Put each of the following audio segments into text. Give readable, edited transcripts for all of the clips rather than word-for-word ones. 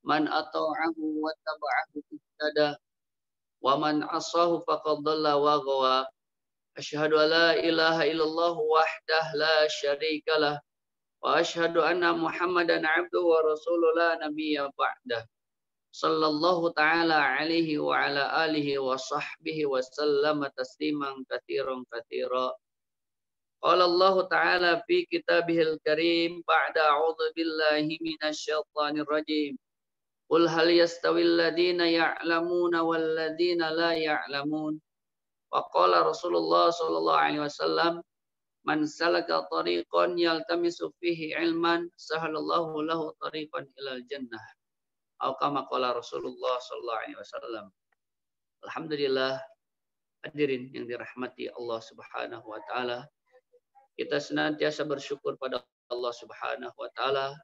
Man ata'ahu wa taba'ahu ihtada wa man asahu faqad dhalla wa ghawa. Asyhadu an la ilaha illallah wahdah la syarika lah wa asyhadu anna Muhammadan abduhu wa rasuluhu la nabiyya ba'dah. Sallallahu ta'ala alaihi wa ala alihi wa sahbihi wa sallama tasliman katsiran katsira. Qala Allah ta'ala fi kitabihil karim ba'da a'udzu billahi minasy syaithanir rajim. Qul hal yastawil ladzina ya'lamuna wal ladzina la ya'lamun. Wa qala Rasulullah sallallahu alaihi wasallam, man salaka tariqan yaltamisu fihi ilman sahalallahu lahu tariqan ilal jannah. Atau kama qala Rasulullah sallallahu alaihi wasallam. Alhamdulillah, hadirin yang dirahmati Allah Subhanahu wa taala. Kita senantiasa bersyukur pada Allah Subhanahu wa taala.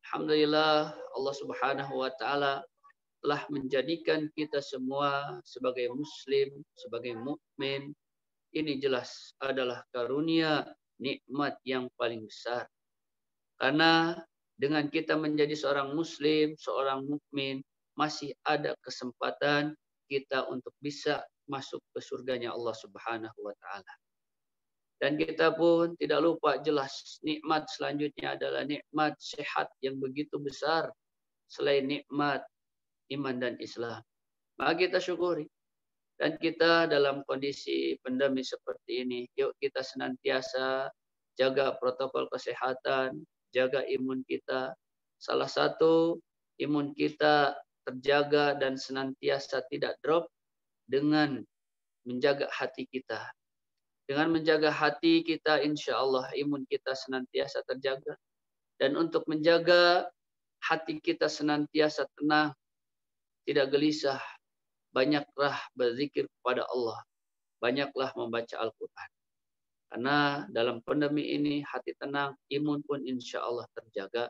Alhamdulillah, Allah Subhanahu wa taala telah menjadikan kita semua sebagai muslim, sebagai mukmin. Ini jelas adalah karunia nikmat yang paling besar. Karena dengan kita menjadi seorang muslim, seorang mukmin, masih ada kesempatan kita untuk bisa masuk ke surganya Allah Subhanahu wa taala. Dan kita pun tidak lupa jelas nikmat selanjutnya adalah nikmat sehat yang begitu besar selain nikmat iman dan Islam. Maka kita syukuri. Dan kita dalam kondisi pandemi seperti ini, yuk kita senantiasa jaga protokol kesehatan, jaga imun kita. Salah satu imun kita terjaga dan senantiasa tidak drop dengan menjaga hati kita. Dengan menjaga hati kita, insya Allah imun kita senantiasa terjaga. Dan untuk menjaga hati kita senantiasa tenang, tidak gelisah, banyaklah berzikir kepada Allah. Banyaklah membaca Al-Quran. Karena dalam pandemi ini hati tenang, imun pun insya Allah terjaga.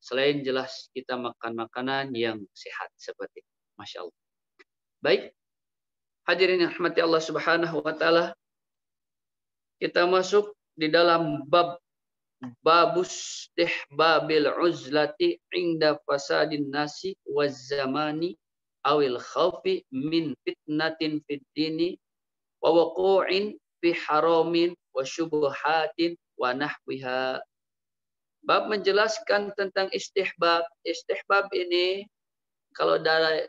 Selain jelas kita makan makanan yang sehat seperti itu. Masya Allah. Baik, hadirin yang rahmati Allah Subhanahu wa taala. Kita masuk di dalam babus istihbabil uzlati inda fasadin nasi waz zamani awil khawfi min fitnatin fid dini wa wuqu'in fi haramin wa syubhatin wa nahwiha. Bab menjelaskan tentang istihbab. Istihbab ini kalau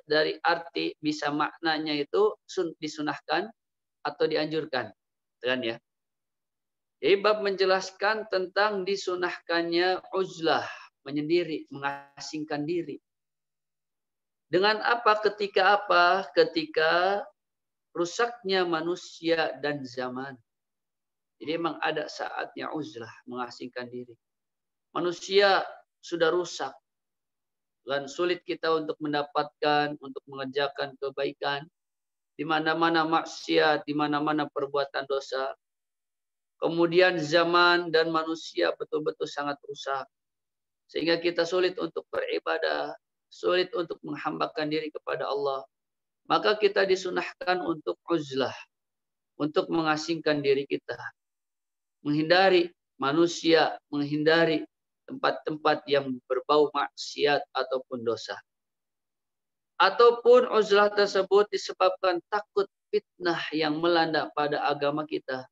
dari arti bisa maknanya itu disunahkan atau dianjurkan. Kan ya? Jadi bab menjelaskan tentang disunahkannya uzlah, menyendiri, mengasingkan diri. Dengan apa? Ketika rusaknya manusia dan zaman. Jadi memang ada saatnya uzlah, mengasingkan diri. Manusia sudah rusak. Dan sulit kita untuk mendapatkan, untuk mengerjakan kebaikan. Di mana-mana maksiat, di mana-mana perbuatan dosa. Kemudian zaman dan manusia betul-betul sangat rusak. Sehingga kita sulit untuk beribadah. Sulit untuk menghambakan diri kepada Allah. Maka kita disunahkan untuk uzlah. Untuk mengasingkan diri kita. Menghindari manusia. Menghindari tempat-tempat yang berbau maksiat ataupun dosa. Ataupun uzlah tersebut disebabkan takut fitnah yang melanda pada agama kita.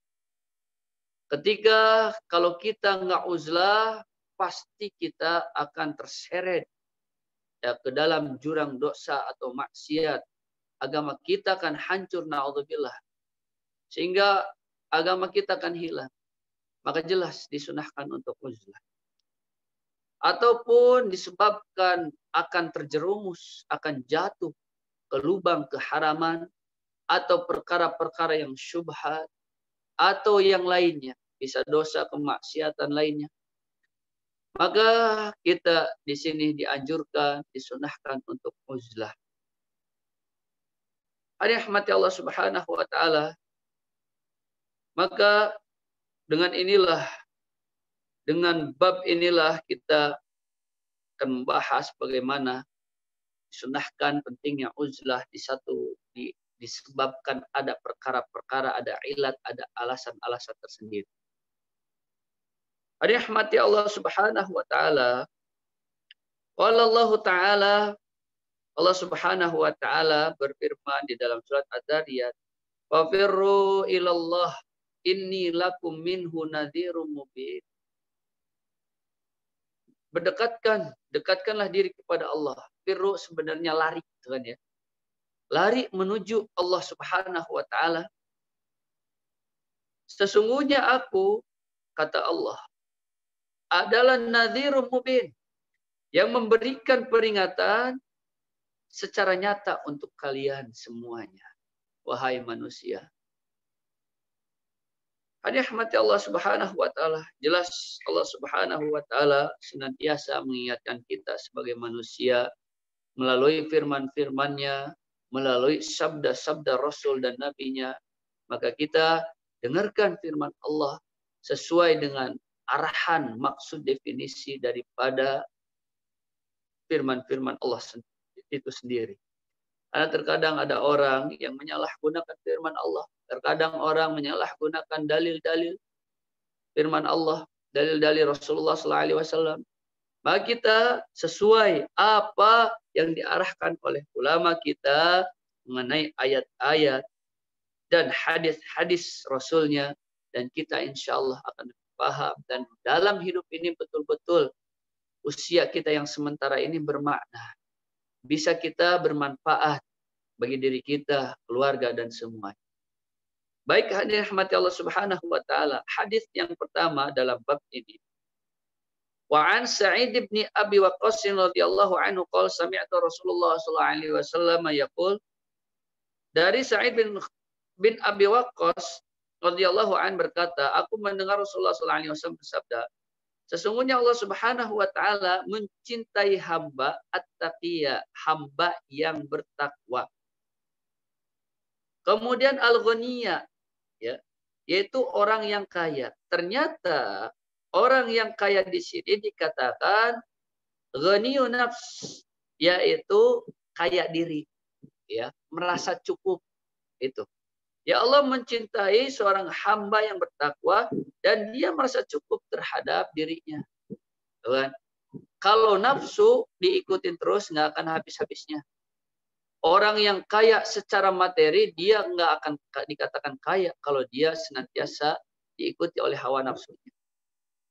Ketika kalau kita nggak uzlah, pasti kita akan terseret ya, ke dalam jurang dosa atau maksiat. Agama kita akan hancur, na'udzubillah. Sehingga agama kita akan hilang. Maka jelas disunahkan untuk uzlah. Ataupun disebabkan akan terjerumus, akan jatuh ke lubang keharaman, atau perkara-perkara yang syubhat, atau yang lainnya, bisa dosa kemaksiatan lainnya. Maka kita di sini dianjurkan, disunahkan untuk uzlah. Rahmati Allah Subhanahu wa taala. Maka dengan bab inilah kita akan membahas bagaimana disunahkan pentingnya uzlah disebabkan ada perkara-perkara, ada ilat, ada alasan-alasan tersendiri. Rahmati Allah Subhanahu wa taala. Qala Allah taala Allah Subhanahu wa taala berfirman di dalam surat Ad-Dariyat, "Fafirru ilallah inni lakum minhu nadhirum mubin." Dekatkanlah diri kepada Allah. Firru sebenarnya lari, kan ya. Lari menuju Allah Subhanahu wa taala. Sesungguhnya aku, kata Allah, adalah nadhirum mubin, yang memberikan peringatan secara nyata untuk kalian semuanya, wahai manusia. Rahmati Allah Subhanahu wa taala. Jelas Allah Subhanahu wa taala senantiasa mengingatkan kita sebagai manusia melalui firman-firman-Nya, melalui sabda-sabda Rasul dan Nabi-Nya. Maka kita dengarkan firman Allah sesuai dengan arahan maksud definisi daripada firman-firman Allah itu sendiri. Karena terkadang ada orang yang menyalahgunakan firman Allah. Terkadang orang menyalahgunakan dalil-dalil firman Allah, dalil-dalil Rasulullah SAW. Maka kita sesuai apa yang diarahkan oleh ulama kita mengenai ayat-ayat dan hadis-hadis Rasulnya. Dan kita insya Allah akan paham. Dan dalam hidup ini betul-betul usia kita yang sementara ini bermakna. Bisa kita bermanfaat bagi diri kita, keluarga, dan semuanya. Baik, hadirin rahmati Allah Subhanahu wa taala. Hadis yang pertama dalam bab ini. Wa an Sa'id bin Abi Waqqas radhiyallahu anhu qala sami'tu Rasulullah sallallahu alaihi wasallam yaqul. Dari Sa'id bin Abi Waqqas radhiyallahu anhu berkata, aku mendengar Rasulullah sallallahu alaihi wasallam bersabda, sesungguhnya Allah Subhanahu wa taala mencintai hamba at-taqiyya, hamba yang bertakwa. Kemudian al-ghaniyya, ya, yaitu orang yang kaya. Ternyata orang yang kaya di sini dikatakan ghaniyun nafs, yaitu kaya diri, ya, merasa cukup itu. Ya Allah mencintai seorang hamba yang bertakwa dan dia merasa cukup terhadap dirinya. Tuhan, kalau nafsu diikutin terus nggak akan habis-habisnya. Orang yang kaya secara materi dia nggak akan dikatakan kaya kalau dia senantiasa diikuti oleh hawa nafsunya.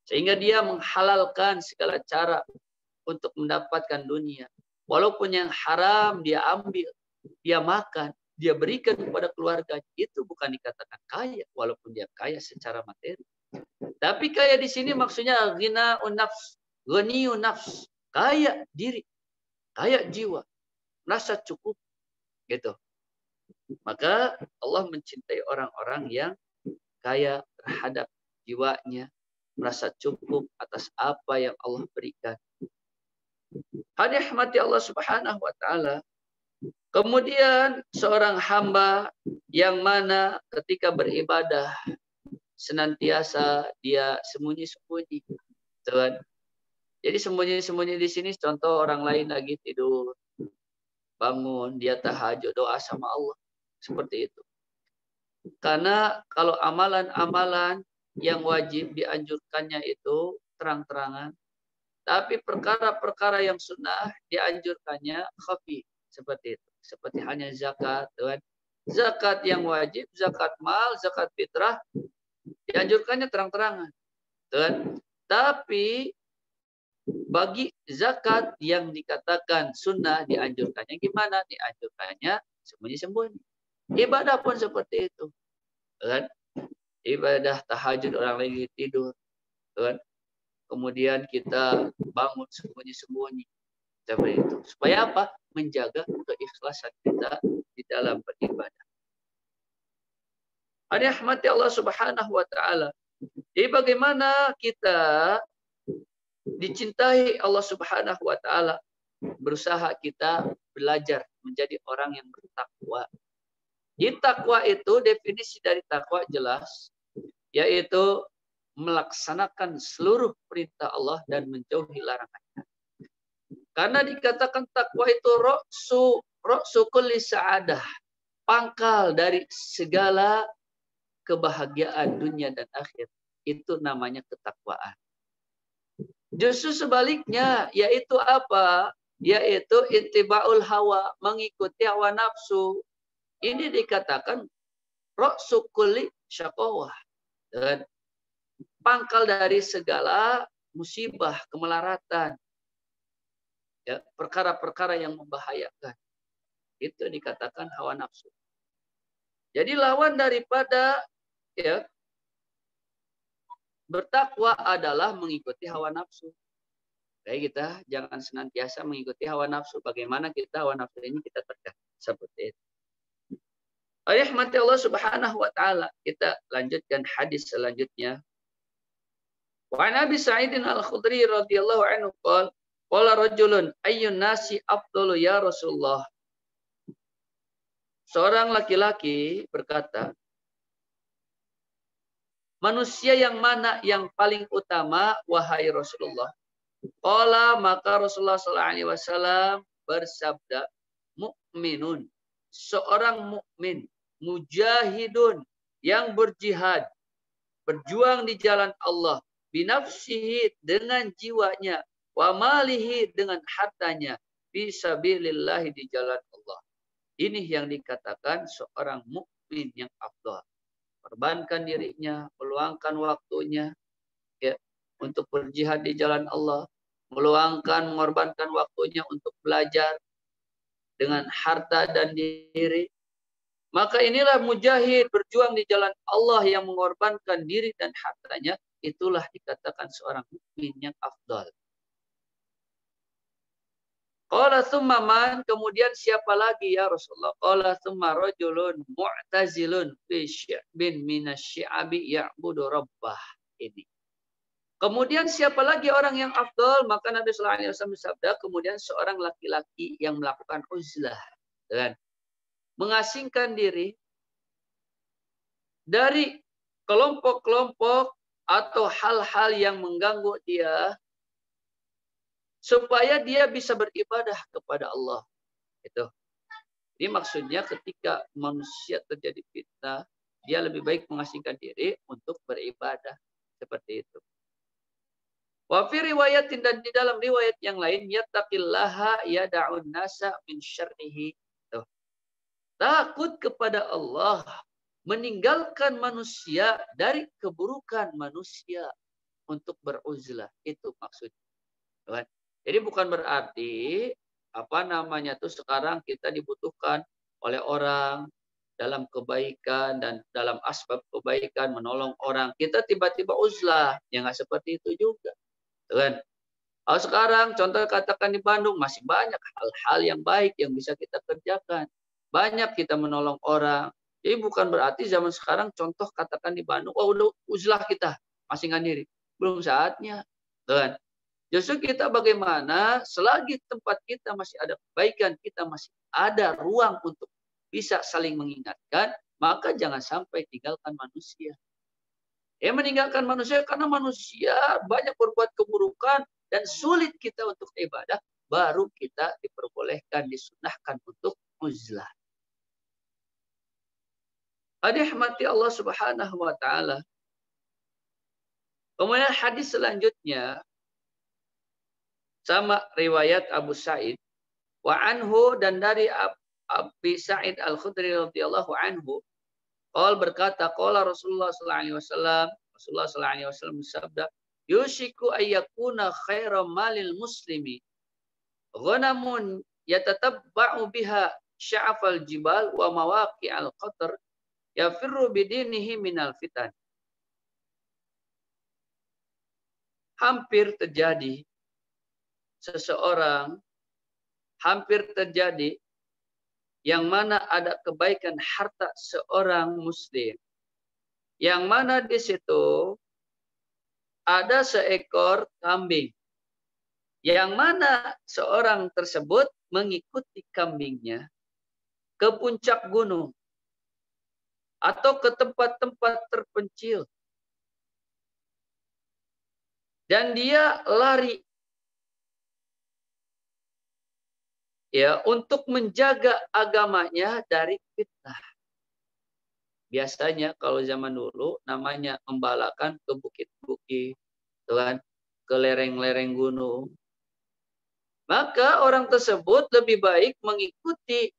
Sehingga dia menghalalkan segala cara untuk mendapatkan dunia. Walaupun yang haram dia ambil, dia makan, dia berikan kepada keluarga, itu bukan dikatakan kaya walaupun dia kaya secara materi. Tapi kaya di sini maksudnya ghina'un nafs, ghaniyun nafs, kaya diri, kaya jiwa, merasa cukup gitu. Maka Allah mencintai orang-orang yang kaya terhadap jiwanya, merasa cukup atas apa yang Allah berikan. Hadirin rahmati Allah Subhanahu wa taala. Kemudian seorang hamba yang mana ketika beribadah senantiasa dia sembunyi-sembunyi. Tuhan. Jadi sembunyi-sembunyi di sini contoh orang lain lagi tidur, bangun, dia tahajud, doa sama Allah. Seperti itu. Karena kalau amalan-amalan yang wajib dianjurkannya itu terang-terangan. Tapi perkara-perkara yang sunnah dianjurkannya khafi. Seperti itu. Seperti hanya zakat. Tuhan. Zakat yang wajib, zakat mal, zakat fitrah, dianjurkannya terang-terangan. Tuhan. Tapi bagi zakat yang dikatakan sunnah dianjurkannya gimana? Dianjurkannya sembunyi-sembunyi. Ibadah pun seperti itu. Kan? Ibadah tahajud orang lagi tidur. Kan? Kemudian kita bangun sembunyi-sembunyi. Seperti itu. Supaya apa? Menjaga keikhlasan kita di dalam beribadah. Rahmati Allah Subhanahu wa taala. Jadi bagaimana kita dicintai Allah Subhanahu wa taala, berusaha kita belajar menjadi orang yang bertakwa. Di takwa itu definisi dari takwa jelas, yaitu melaksanakan seluruh perintah Allah dan menjauhi larangannya. Karena dikatakan takwa itu ra'su kulli sa'adah, pangkal dari segala kebahagiaan dunia dan akhir. Itu namanya ketakwaan. Justru sebaliknya, yaitu apa? yaitu ittibaul hawa, mengikuti hawa nafsu. Ini dikatakan ra'su kulli syaqawah, dan pangkal dari segala musibah, kemelaratan, ya, perkara-perkara yang membahayakan. Itu dikatakan hawa nafsu. Jadi lawan daripada, ya, bertakwa adalah mengikuti hawa nafsu. Kayak kita jangan senantiasa mengikuti hawa nafsu. Bagaimana kita hawa nafsu ini kita tekan. Seperti itu. Rahmati Allah Subhanahu wa taala. Kita lanjutkan hadis selanjutnya. Wa Nabi Sa'idin Al-Khudri radhiyallahu anhu qala rajulun ayyun nasi afdalu ya Rasulullah. Seorang laki-laki berkata, manusia yang mana yang paling utama wahai Rasulullah? Qala, maka Rasulullah sallallahu alaihi wasallam bersabda, mukminun, seorang mukmin, mujahidun, yang berjihad, berjuang di jalan Allah, binafsihi, dengan jiwanya, wa malihi, dengan hartanya, fisabilillah, di jalan Allah. Ini yang dikatakan seorang mukmin yang afdal. Korbankan dirinya, meluangkan waktunya, ya, untuk berjihad di jalan Allah, meluangkan, mengorbankan waktunya untuk belajar dengan harta dan diri. Maka inilah mujahid, berjuang di jalan Allah, yang mengorbankan diri dan hartanya. Itulah dikatakan seorang mukmin yang afdal. Qala tsumma man, kemudian siapa lagi ya Rasulullah? Qala tsumma rajulun mu'tazilun fi syi'bin minasy-syi'abi ya'budu rabbah. Ini. Kemudian siapa lagi orang yang afdal? Maka Nabi sallallahu alaihi wasallam bersabda, kemudian seorang laki-laki yang melakukan uzlah, dan mengasingkan diri dari kelompok-kelompok atau hal-hal yang mengganggu dia, supaya dia bisa beribadah kepada Allah. Itu. Ini maksudnya ketika manusia terjadi fitnah, dia lebih baik mengasingkan diri untuk beribadah. Seperti itu. Wa fi riwayatin, dan di dalam riwayat yang lain, yattaqillaha yada'un nasa min syarrihi. Takut kepada Allah, meninggalkan manusia dari keburukan manusia untuk beruzlah. Itu maksudnya. Jadi bukan berarti sekarang kita dibutuhkan oleh orang dalam kebaikan dan dalam asbab kebaikan, menolong orang. Kita tiba-tiba uzlah, ya nggak seperti itu juga. Kan? Kalau sekarang contoh katakan di Bandung masih banyak hal-hal yang baik yang bisa kita kerjakan. Banyak kita menolong orang. Jadi bukan berarti zaman sekarang contoh katakan di Bandung, oh udah uzlah kita, masingkan diri. Belum saatnya. Kan? Justru kita bagaimana selagi tempat kita masih ada kebaikan, kita masih ada ruang untuk bisa saling mengingatkan, maka jangan sampai tinggalkan manusia. Meninggalkan manusia karena manusia banyak berbuat keburukan dan sulit kita untuk ibadah, baru kita diperbolehkan, disunahkan untuk uzlah. Rahmati Allah Subhanahu wa taala. Kemudian hadis selanjutnya sama riwayat Abu Sa'id wa anhu, dan dari Abi Sa'id Al-Khudri radhiyallahu anhu, qol berkata, qala Rasulullah sallallahu alaihi wasallam, Rasulullah sallallahu alaihi wasallam bersabda, yushiku ayyakuna khairam malil muslimi ghanamun yatatabba'u biha sya'afal jibal wa mawaqi'al qatr yafirru bidinihi minal fitan. Hampir terjadi yang mana ada kebaikan harta seorang muslim, yang mana di situ ada seekor kambing, yang mana seorang tersebut mengikuti kambingnya ke puncak gunung atau ke tempat-tempat terpencil, dan dia lari, ya, untuk menjaga agamanya dari fitnah. Biasanya kalau zaman dulu namanya membalakan ke bukit-bukit, kan, ke lereng-lereng gunung. maka orang tersebut lebih baik mengikuti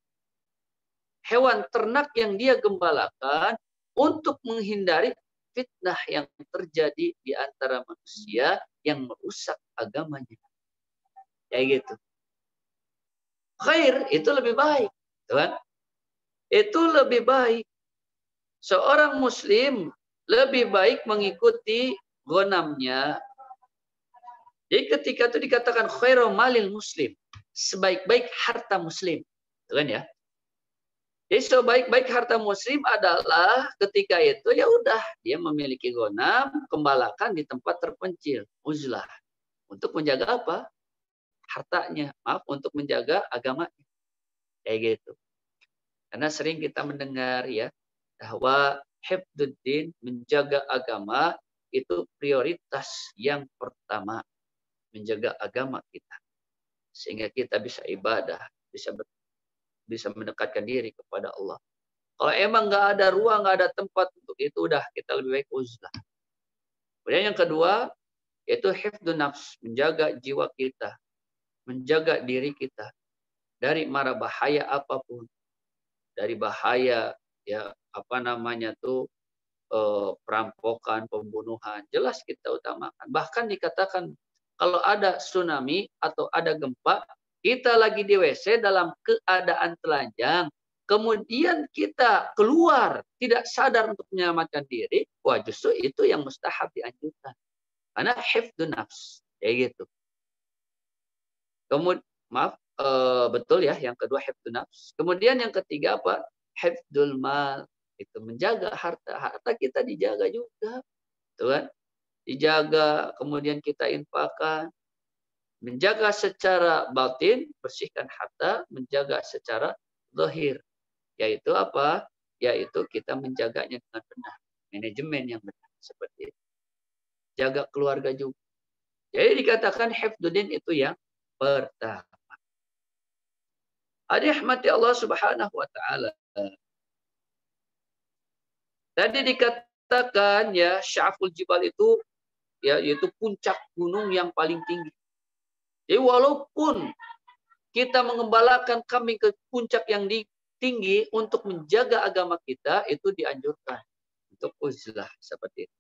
hewan ternak yang dia gembalakan untuk menghindari fitnah yang terjadi di antara manusia yang merusak agamanya. Kayak gitu. Khair itu lebih baik, kan? Itu lebih baik. Seorang muslim lebih baik mengikuti ghanamnya. Jadi ketika itu dikatakan khairu malil muslim, sebaik-baik harta muslim, kan ya? Jadi sebaik-baik harta muslim adalah ketika itu ya udah dia memiliki ghanam, gembalakan di tempat terpencil, uzlah, untuk menjaga apa? Hartanya, maaf, untuk menjaga agamanya. Kayak gitu. Karena sering kita mendengar ya bahwa hifdzuddin, menjaga agama, itu prioritas yang pertama, menjaga agama kita. Sehingga kita bisa ibadah, bisa mendekatkan diri kepada Allah. Kalau emang nggak ada ruang, nggak ada tempat untuk itu, udah kita lebih baik uzlah. Kemudian yang kedua, yaitu hifdzun nafs, menjaga jiwa kita, menjaga diri kita dari mara bahaya apapun, dari bahaya ya apa namanya tuh perampokan, pembunuhan, jelas kita utamakan. Bahkan dikatakan kalau ada tsunami atau ada gempa, kita lagi di WC dalam keadaan telanjang, kemudian kita keluar tidak sadar untuk menyelamatkan diri, wah justru itu yang mustahab dianjurkan. Karena hifdzun nafs, kayak gitu. Kemudian maaf, betul ya, yang kedua hifdzun nafs. Kemudian yang ketiga apa? Hifdzul mal, itu menjaga harta kita dijaga juga, gitu kan? Dijaga, kemudian kita infakkan, menjaga secara batin, bersihkan harta, menjaga secara zahir, yaitu apa? Yaitu kita menjaganya dengan benar, manajemen yang benar seperti itu. Jaga keluarga juga. Jadi dikatakan hifdzuddin itu yang pertama. Rahmati Allah Subhanahu wa taala. Tadi dikatakan ya Sya'ful Jibal itu ya yaitu puncak gunung yang paling tinggi. Jadi walaupun kita mengembalakan kambing ke puncak yang tinggi untuk menjaga agama kita, itu dianjurkan untuk uzlah seperti itu.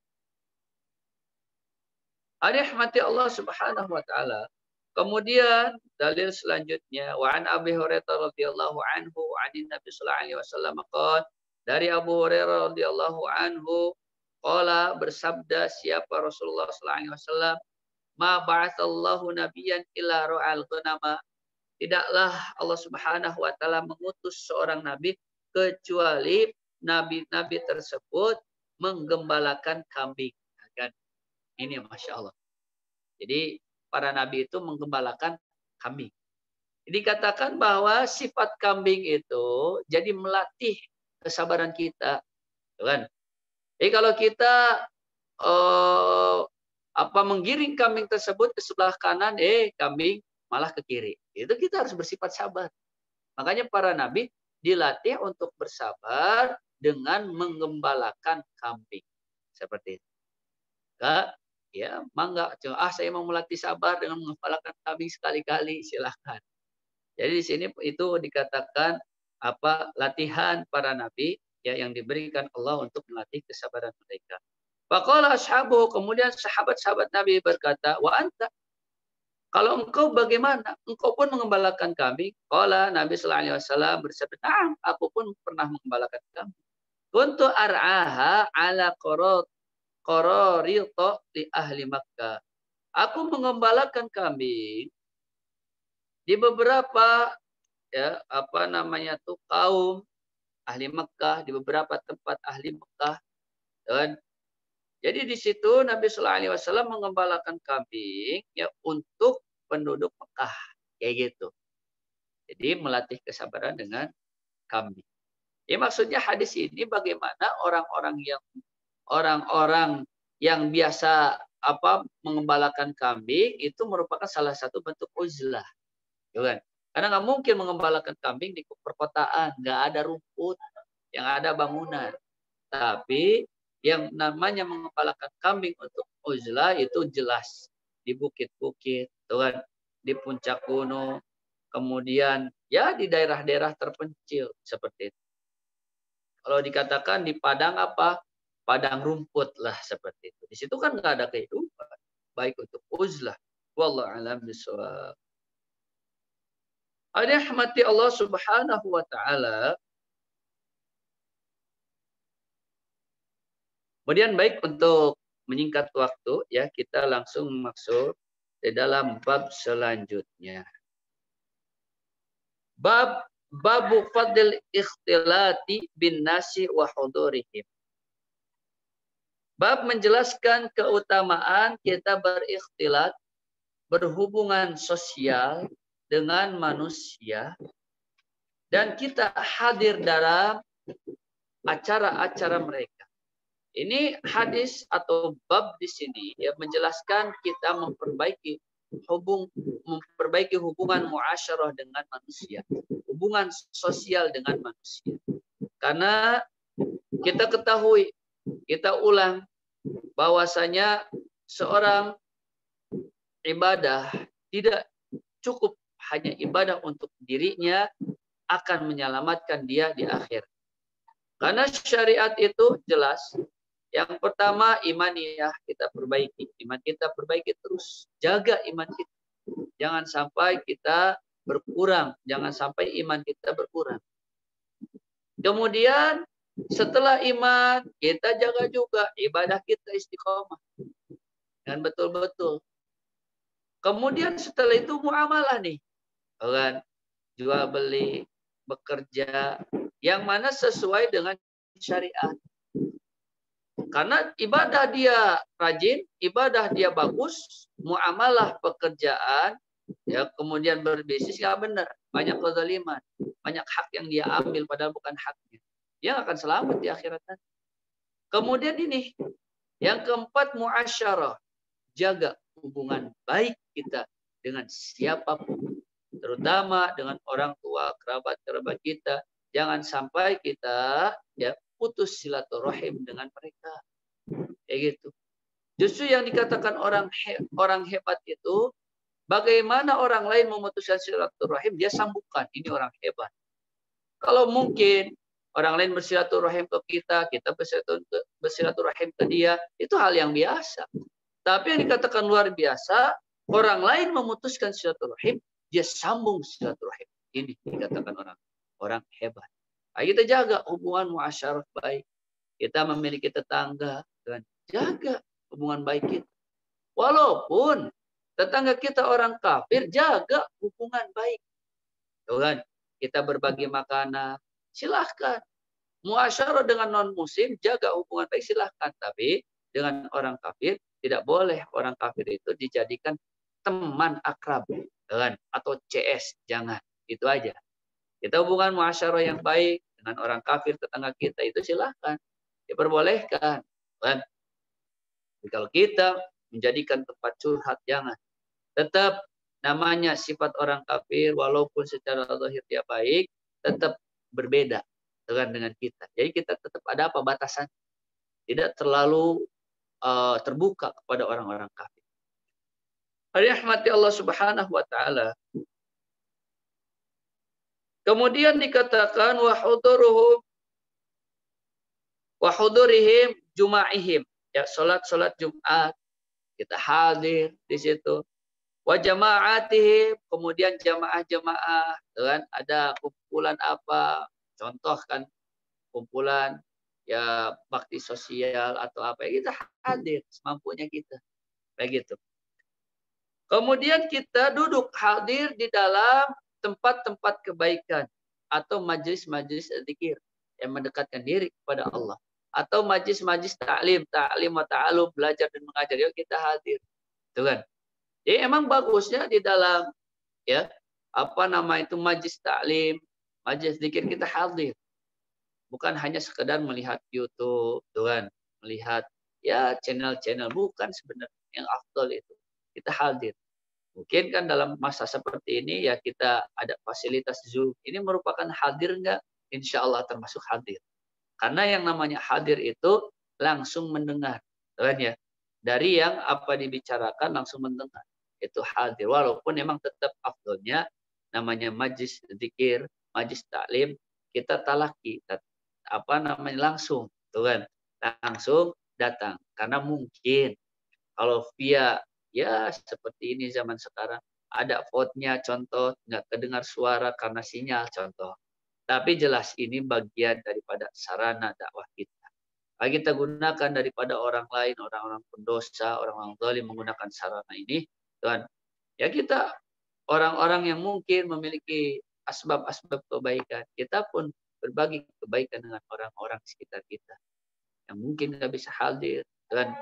Rahmati Allah Subhanahu wa taala. Kemudian dalil selanjutnya wa an Abi Hurairah radhiyallahu anhu 'anil Nabi sallallahu alaihi wasallam qala, dari Abu Hurairah radhiyallahu anhu qala, bersabda siapa Rasulullah sallallahu alaihi wasallam, ma ba'atsallahu nabiyyan illa ra'al ghanama, tidaklah Allah Subhanahu wa taala mengutus seorang nabi kecuali nabi-nabi tersebut menggembalakan kambing. Kan? Ini Masya Allah. Jadi para nabi itu menggembalakan kambing. Jadi katakan bahwa sifat kambing itu jadi melatih kesabaran kita, kan? Jadi kalau kita menggiring kambing tersebut ke sebelah kanan, kambing malah ke kiri. Itu kita harus bersifat sabar. Makanya para nabi dilatih untuk bersabar dengan menggembalakan kambing. Seperti itu. Enggak, ya, mangga. Saya mau melatih sabar dengan menggembalakan kambing sekali-kali, silahkan. Jadi di sini itu dikatakan latihan para nabi ya yang diberikan Allah untuk melatih kesabaran mereka. Faqala ashabu, kemudian sahabat-sahabat Nabi berkata, wa anta, kalau engkau bagaimana? Engkau pun mengembalakan kambing? Qala, Nabi sallallahu alaihi wasallam bersabda, "Na'am, aku pun pernah mengembalakan kambing. Kuntu ar'aha ala qararita li ahli Makkah." Aku mengembalakan kambing di beberapa kaum ahli Mekah, di beberapa tempat ahli Mekah. Dan jadi di situ Nabi Sallallahu Alaihi Wasallam mengembalakan kambing ya untuk penduduk Mekah, kayak gitu. Jadi melatih kesabaran dengan kambing. Ya maksudnya hadis ini bagaimana orang-orang yang biasa mengembalakan kambing itu merupakan salah satu bentuk uzlah, kan? Karena nggak mungkin mengembalakan kambing di perkotaan, nggak ada rumput, yang ada bangunan. Tapi yang namanya mengembalakan kambing untuk uzlah itu jelas di bukit-bukit, kan? di puncak gunung, kemudian ya di daerah-daerah terpencil seperti itu. Kalau dikatakan di padang apa? Padang rumput lah seperti itu. Di situ kan nggak ada kehidupan, baik untuk uzlah. Wallahu a'lam bishawab. Rahmati Allah Subhanahu wa taala. Kemudian baik untuk menyingkat waktu ya, kita langsung masuk di dalam bab selanjutnya. Babu fadl ikhtilati bin nasi wa hudurihim. Bab menjelaskan keutamaan kita berikhtilat, berhubungan sosial dengan manusia, dan kita hadir dalam acara-acara mereka. Ini hadis atau bab di sini ya menjelaskan kita memperbaiki hubungan muasyarah dengan manusia, hubungan sosial dengan manusia. Karena kita ketahui, kita ulang bahwasanya seorang ibadah tidak cukup hanya ibadah untuk dirinya, akan menyelamatkan dia di akhir. Karena syariat itu jelas. Yang pertama, imaniyah kita perbaiki. Iman kita perbaiki terus. Jaga iman kita. Jangan sampai kita berkurang. Jangan sampai iman kita berkurang. Kemudian setelah iman, kita jaga juga ibadah kita istiqomah. Dan betul-betul. Kemudian setelah itu muamalah nih. Kan? Jual beli, bekerja. Yang mana sesuai dengan syariat. Karena ibadah dia rajin, ibadah dia bagus, muamalah pekerjaan, ya kemudian berbisnis nggak benar, banyak kezaliman, banyak hak yang dia ambil padahal bukan haknya, dia akan selamat di akhirat nanti. Kemudian ini, yang keempat muasyarah, jaga hubungan baik kita dengan siapapun, terutama dengan orang tua, kerabat-kerabat kita, jangan sampai kita ya putus silaturahim dengan mereka. Kayak gitu. Justru yang dikatakan orang hebat itu, bagaimana orang lain memutuskan silaturahim, dia sambungkan. Ini orang hebat. Kalau mungkin orang lain bersilaturahim ke kita, kita bersilaturahim ke dia, itu hal yang biasa. Tapi yang dikatakan luar biasa, orang lain memutuskan silaturahim, dia sambung silaturahim. Ini dikatakan orang hebat. Nah, kita jaga hubungan muasyarah baik. Kita memiliki tetangga, dan jaga hubungan baik kita. Walaupun tetangga kita orang kafir, jaga hubungan baik. Tuh kan? Kita berbagi makanan, silahkan. Muasyarah dengan non-muslim, jaga hubungan baik, silahkan. Tapi dengan orang kafir, tidak boleh orang kafir itu dijadikan teman akrab. Kan? Atau CS, jangan. Itu aja. Kita hubungan muasyarah yang baik dengan orang kafir tetangga kita itu silahkan, diperbolehkan. Kan? Kalau kita menjadikan tempat curhat, jangan. Tetap namanya sifat orang kafir, walaupun secara zahir dia baik, tetap berbeda dengan kita. Jadi kita tetap ada apa batasan, tidak terlalu terbuka kepada orang-orang kafir. Rahmati Allah Subhanahu wa taala. Kemudian dikatakan wa hudurihim juma'ihim, ya salat Jumat kita hadir di situ. Wa jama'atihim, kemudian jamaah-jamaah, kan ada kumpulan apa, contoh kan kumpulan ya bakti sosial atau apa, ya kita hadir semampunya kita, kayak gitu. Kemudian kita duduk hadir di dalam tempat-tempat kebaikan atau majlis-majlis zikir yang mendekatkan diri kepada Allah, atau majlis-majlis ta'lim wa ta'alum, belajar dan mengajar, yuk kita hadir. Itu kan. Jadi emang bagusnya di dalam ya apa nama itu majlis ta'lim, majlis zikir kita hadir. Bukan hanya sekedar melihat YouTube, tuh kan, melihat ya channel-channel, bukan sebenarnya yang afdal itu. Kita hadir. Mungkin kan dalam masa seperti ini ya kita ada fasilitas Zoom. Ini merupakan hadir enggak? Insya Allah termasuk hadir. Karena yang namanya hadir itu langsung mendengar. Kan ya? Dari yang apa dibicarakan langsung mendengar. itu hadir. Walaupun memang tetap afdolnya namanya majlis zikir, majlis taklim, kita talaki, langsung, tuh kan, langsung datang. Karena mungkin kalau via ya seperti ini zaman sekarang ada vote-nya contoh nggak kedengar suara karena sinyal contoh. Tapi jelas ini bagian daripada sarana dakwah kita. Kita gunakan daripada orang lain, orang-orang pendosa, orang-orang zalim menggunakan sarana ini, Tuhan. Ya kita orang-orang yang mungkin memiliki asbab-asbab kebaikan, kita pun berbagi kebaikan dengan orang-orang sekitar kita yang mungkin nggak bisa hadir dan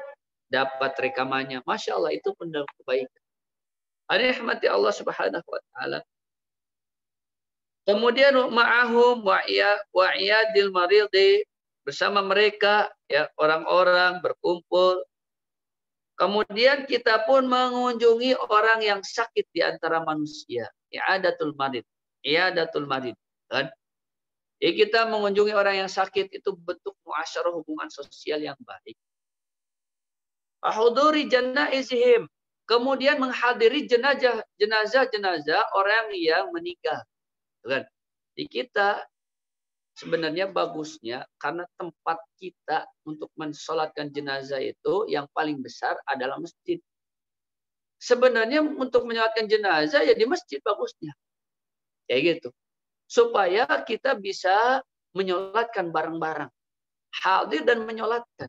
dapat rekamannya. Masya Allah, itu pun dalam kebaikan. Rahmati Allah Subhanahu wa taala. Kemudian ma'ahum wa'iyadil maridi, bersama mereka ya orang-orang berkumpul. Kemudian kita pun mengunjungi orang yang sakit di antara manusia. I'adatul marid. I'adatul marid. Kan? Jadi kita mengunjungi orang yang sakit itu bentuk muasyarah, hubungan sosial yang baik. Ahuduri janaizihim. Kemudian menghadiri jenazah orang yang meninggal. Kan? Di kita sebenarnya bagusnya karena tempat kita untuk mensolatkan jenazah itu yang paling besar adalah masjid. Sebenarnya untuk menyolatkan jenazah ya di masjid bagusnya. Kayak gitu. Supaya kita bisa menyolatkan bareng-bareng. Hadir dan menyolatkan.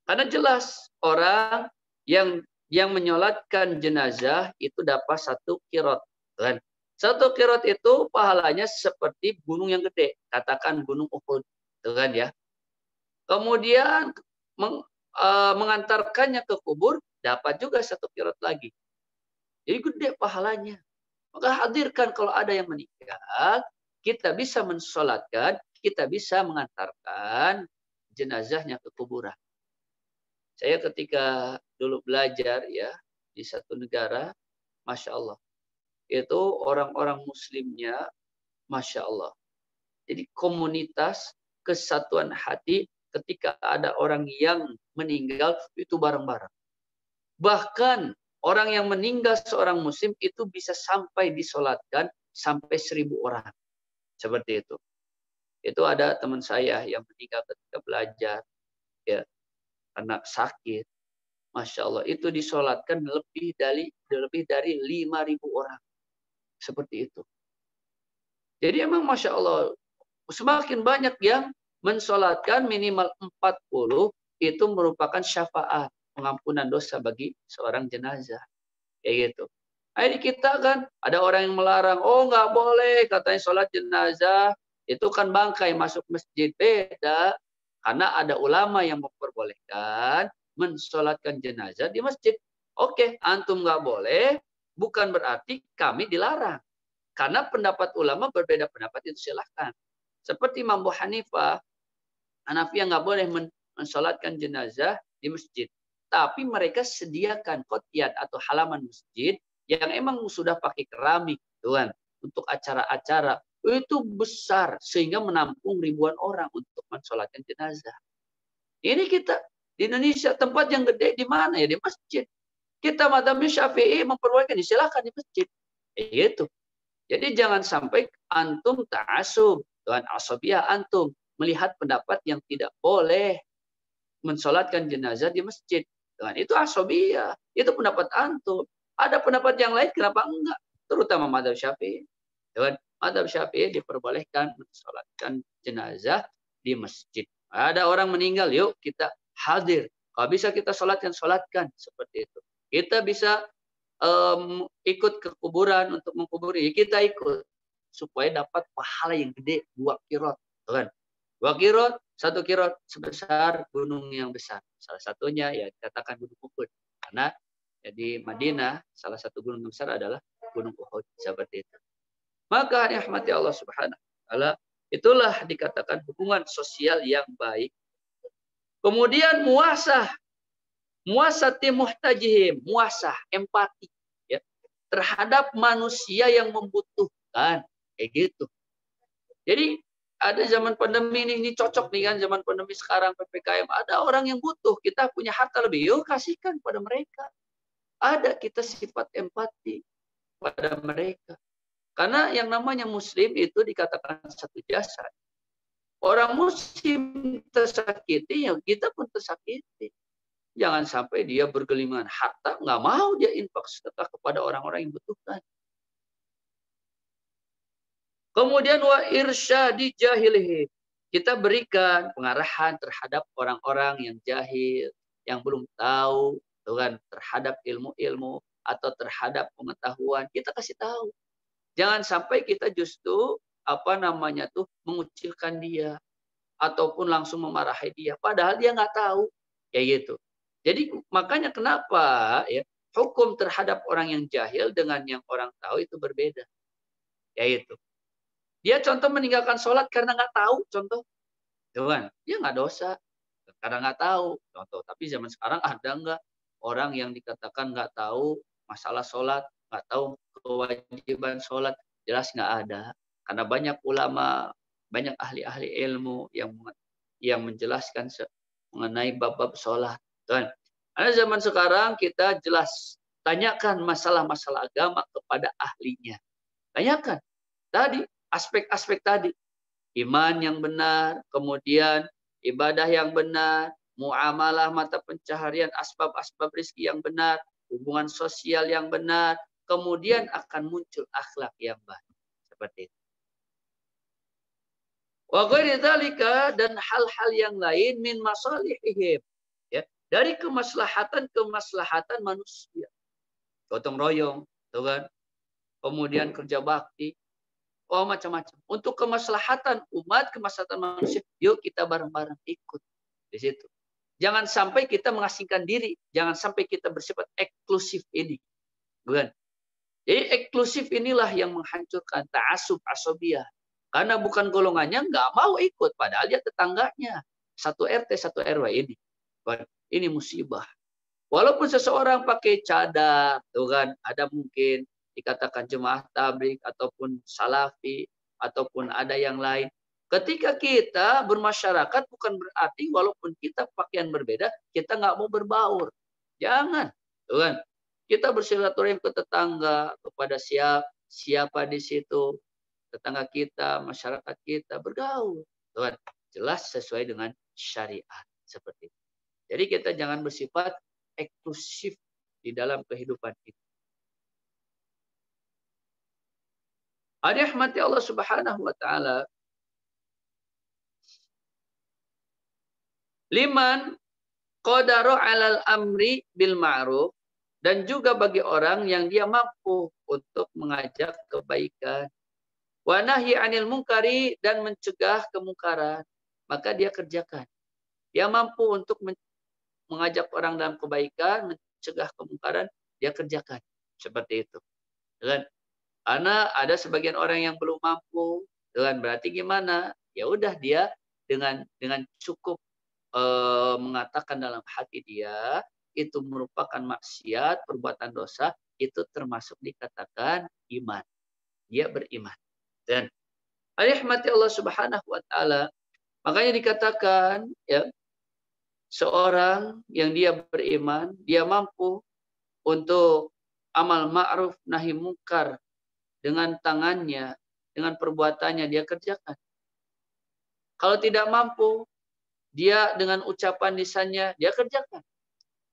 Karena jelas orang yang menyolatkan jenazah itu dapat 1 qirot. Kan? 1 qirot itu pahalanya seperti gunung yang gede. Katakan gunung Uhud. Kan ya. Kemudian mengantarkannya ke kubur dapat juga 1 qirot lagi. Jadi gede pahalanya. Maka hadirkan kalau ada yang meninggal, kita bisa mensolatkan, kita bisa mengantarkan jenazahnya ke kuburan. Saya ketika dulu belajar ya di satu negara, Masya Allah, itu orang-orang muslimnya, Masya Allah. Jadi komunitas, kesatuan hati ketika ada orang yang meninggal itu bareng-bareng. Bahkan orang yang meninggal seorang muslim itu bisa sampai disolatkan sampai 1000 orang. Seperti itu. Itu ada teman saya yang meninggal ketika belajar. Ya, karena sakit. Masya Allah. Itu disolatkan lebih dari 5.000 orang. Seperti itu. Jadi emang Masya Allah. Semakin banyak yang mensolatkan minimal 40 itu merupakan syafaat. Pengampunan dosa bagi seorang jenazah. Kayak gitu. Ini kita kan ada orang yang melarang, oh nggak boleh katanya sholat jenazah itu kan bangkai masuk masjid. Beda, karena ada ulama yang memperbolehkan mensolatkan jenazah di masjid. Oke, antum nggak boleh, bukan berarti kami dilarang. Karena pendapat ulama berbeda pendapat itu silahkan. Seperti Imam Abu Hanifah, Hanafi nggak boleh mensolatkan jenazah di masjid. Tapi mereka sediakan kotiat atau halaman masjid yang emang sudah pakai keramik, tuan, untuk acara-acara itu besar sehingga menampung ribuan orang untuk mensolatkan jenazah. Ini kita di Indonesia tempat yang gede di mana ya, di masjid. Kita Madzhab Syafi'i memperbolehkan silakan di masjid. Itu. Jadi jangan sampai antum ta'assub, tuan, asabiyah antum melihat pendapat yang tidak boleh mensolatkan jenazah di masjid. Tuan, itu asabiyah, itu pendapat antum. Ada pendapat yang lain, kenapa enggak? Terutama Madzhab Syafi'i. Madzhab Syafi'i diperbolehkan mensolatkan jenazah di masjid. Ada orang meninggal, yuk kita hadir. Kalau bisa kita solatkan, seperti itu. Kita bisa ikut ke kuburan untuk mengkuburi, kita ikut supaya dapat pahala yang gede, 2 qirot. 2 qirot, 1 qirot sebesar gunung yang besar. Salah satunya ya katakan gunung Uhud. Karena di Madinah salah satu gunung yang besar adalah gunung Uhud, seperti itu. Maka rahmati Allah Subhanahu wa taala, itulah dikatakan hubungan sosial yang baik. Kemudian muasati muhtajihim, muasah, empati ya, terhadap manusia yang membutuhkan, kayak gitu. Jadi ada zaman pandemi ini cocok nih kan, zaman pandemi sekarang PPKM, ada orang yang butuh, kita punya harta lebih, yuk kasihkan pada mereka. ada kita sifat empati pada mereka. Karena yang namanya muslim itu dikatakan satu jasad. Orang muslim tersakiti, ya kita pun tersakiti. Jangan sampai dia bergelimangan harta, nggak mau dia infak sedekah kepada orang-orang yang butuhkan. Kemudian wa irsyadi jahilihi. Kita berikan pengarahan terhadap orang-orang yang jahil, yang belum tahu, kan, terhadap ilmu-ilmu atau terhadap pengetahuan. Kita kasih tahu. Jangan sampai kita justru mengucilkan dia ataupun langsung memarahi dia. Padahal dia nggak tahu, kayak gitu. Jadi makanya kenapa ya hukum terhadap orang yang jahil dengan yang orang tahu itu berbeda, yaitu dia contoh meninggalkan sholat karena nggak tahu, contoh, kan? Dia nggak dosa karena nggak tahu, contoh. Tapi zaman sekarang ada nggak orang yang dikatakan nggak tahu masalah sholat, nggak tahu kewajiban sholat? Jelas nggak ada. Karena banyak ulama, banyak ahli-ahli ilmu yang menjelaskan mengenai bab-bab sholat, kan? Karena zaman sekarang kita jelas tanyakan masalah-masalah agama kepada ahlinya. Tanyakan tadi aspek-aspek tadi, iman yang benar, kemudian ibadah yang benar, muamalah mata pencaharian, asbab-asbab rezeki yang benar, hubungan sosial yang benar, kemudian akan muncul akhlak yang baik. Seperti itu. Wa ghairi dzalika, dan hal-hal yang lain min masalihihim, ya, dari kemaslahatan manusia. Gotong royong, tuh kan? Kemudian kerja bakti, macam-macam. Untuk kemaslahatan umat, kemaslahatan manusia, yuk kita bareng-bareng ikut di situ. Jangan sampai kita mengasingkan diri, jangan sampai kita bersifat eksklusif ini. Bukan. Jadi eksklusif inilah yang menghancurkan ta'assub, asobiyah. Karena bukan golongannya nggak mau ikut, padahal dia tetangganya. Satu RT, satu RW ini. Ini musibah. Walaupun seseorang pakai cadar, tuh kan, ada mungkin dikatakan jemaah tabligh ataupun salafi ataupun ada yang lain. Ketika kita bermasyarakat bukan berarti walaupun kita pakaian berbeda kita nggak mau berbaur. Jangan, tuh kan? Kita bersilaturahim ke tetangga, kepada siapa di situ, tetangga kita, masyarakat kita, bergaul, tuh kan? Jelas sesuai dengan syariat seperti itu. Jadi kita jangan bersifat eksklusif di dalam kehidupan kita. Rahmati Allah Subhanahu wa taala. Liman qadara 'alal amri bil ma'ruf, dan juga bagi orang yang dia mampu untuk mengajak kebaikan. Wa nahyi 'anil munkari, dan mencegah kemungkaran, maka dia kerjakan. Dia mampu untuk mengajak orang dalam kebaikan, mencegah kemungkaran, dia kerjakan. Seperti itu. Kan? Karena ada sebagian orang yang belum mampu, dengan berarti gimana? Ya udah dia dengan cukup mengatakan dalam hati dia itu merupakan maksiat, perbuatan dosa, itu termasuk dikatakan iman. Dia beriman. Dan rahmati Allah Subhanahu wa taala, makanya dikatakan ya seorang yang dia beriman, dia mampu untuk amal ma'ruf nahi munkar dengan tangannya, dengan perbuatannya dia kerjakan. Kalau tidak mampu, dia dengan ucapan lisannya dia kerjakan.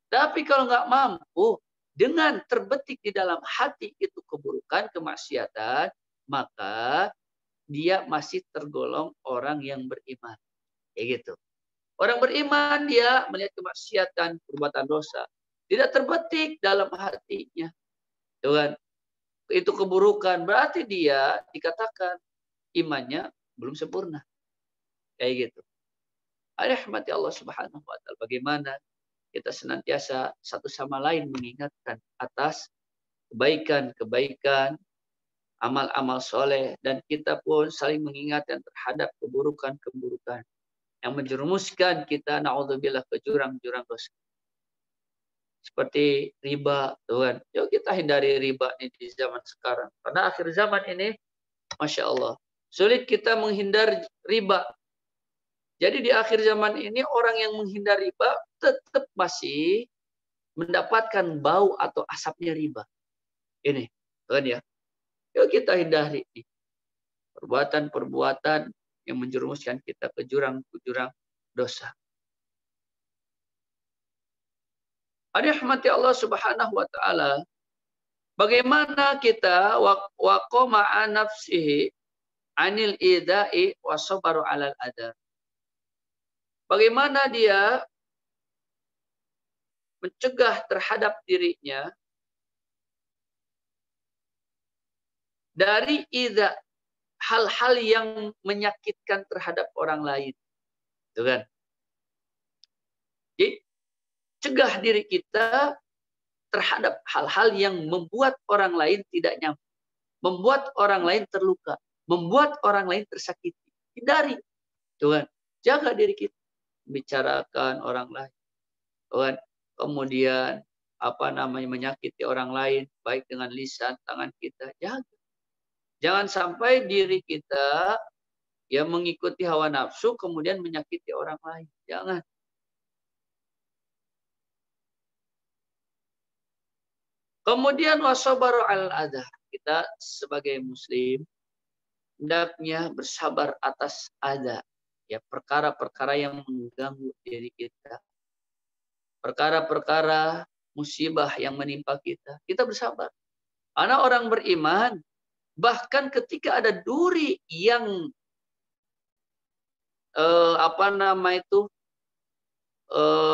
Tapi kalau nggak mampu, dengan terbetik di dalam hati itu keburukan, kemaksiatan, maka dia masih tergolong orang yang beriman. Kayak gitu. Orang beriman dia melihat kemaksiatan, perbuatan dosa, tidak terbetik dalam hatinya. Tuhan, itu keburukan, berarti dia dikatakan imannya belum sempurna. Kayak gitu. Rahmati Allah Subhanahu wa taala. Bagaimana kita senantiasa satu sama lain mengingatkan atas kebaikan-kebaikan, amal-amal soleh, dan kita pun saling mengingatkan terhadap keburukan-keburukan yang menjerumuskan kita naudzubillah ke jurang-jurang dosa. Seperti riba, Tuhan. Yuk kita hindari riba nih di zaman sekarang. Karena akhir zaman ini, Masya Allah, sulit kita menghindar riba. Jadi di akhir zaman ini orang yang menghindar riba tetap masih mendapatkan bau atau asapnya riba. Ini, kan ya. Yuk kita hindari nih perbuatan-perbuatan yang menjerumuskan kita ke jurang-jurang dosa. Rahmati Allah Subhanahu wa taala, bagaimana kita waqama'a nafsihi anil idai wa sabaru 'alal adha. Bagaimana dia mencegah terhadap dirinya dari idza, hal-hal yang menyakitkan terhadap orang lain. Itu kan? Jadi, cegah diri kita terhadap hal-hal yang membuat orang lain tidak nyaman, membuat orang lain terluka, membuat orang lain tersakiti. Hindari. Tuhan, jaga diri kita. Bicarakan orang lain. Tuhan, kemudian menyakiti orang lain baik dengan lisan, tangan kita. Jaga. Jangan sampai diri kita yang mengikuti hawa nafsu kemudian menyakiti orang lain. Jangan. Kemudian wasabaru al adha. Kita sebagai muslim hendaknya bersabar atas adha, ya, perkara-perkara yang mengganggu diri kita. Perkara-perkara musibah yang menimpa kita. Kita bersabar. Karena orang beriman bahkan ketika ada duri yang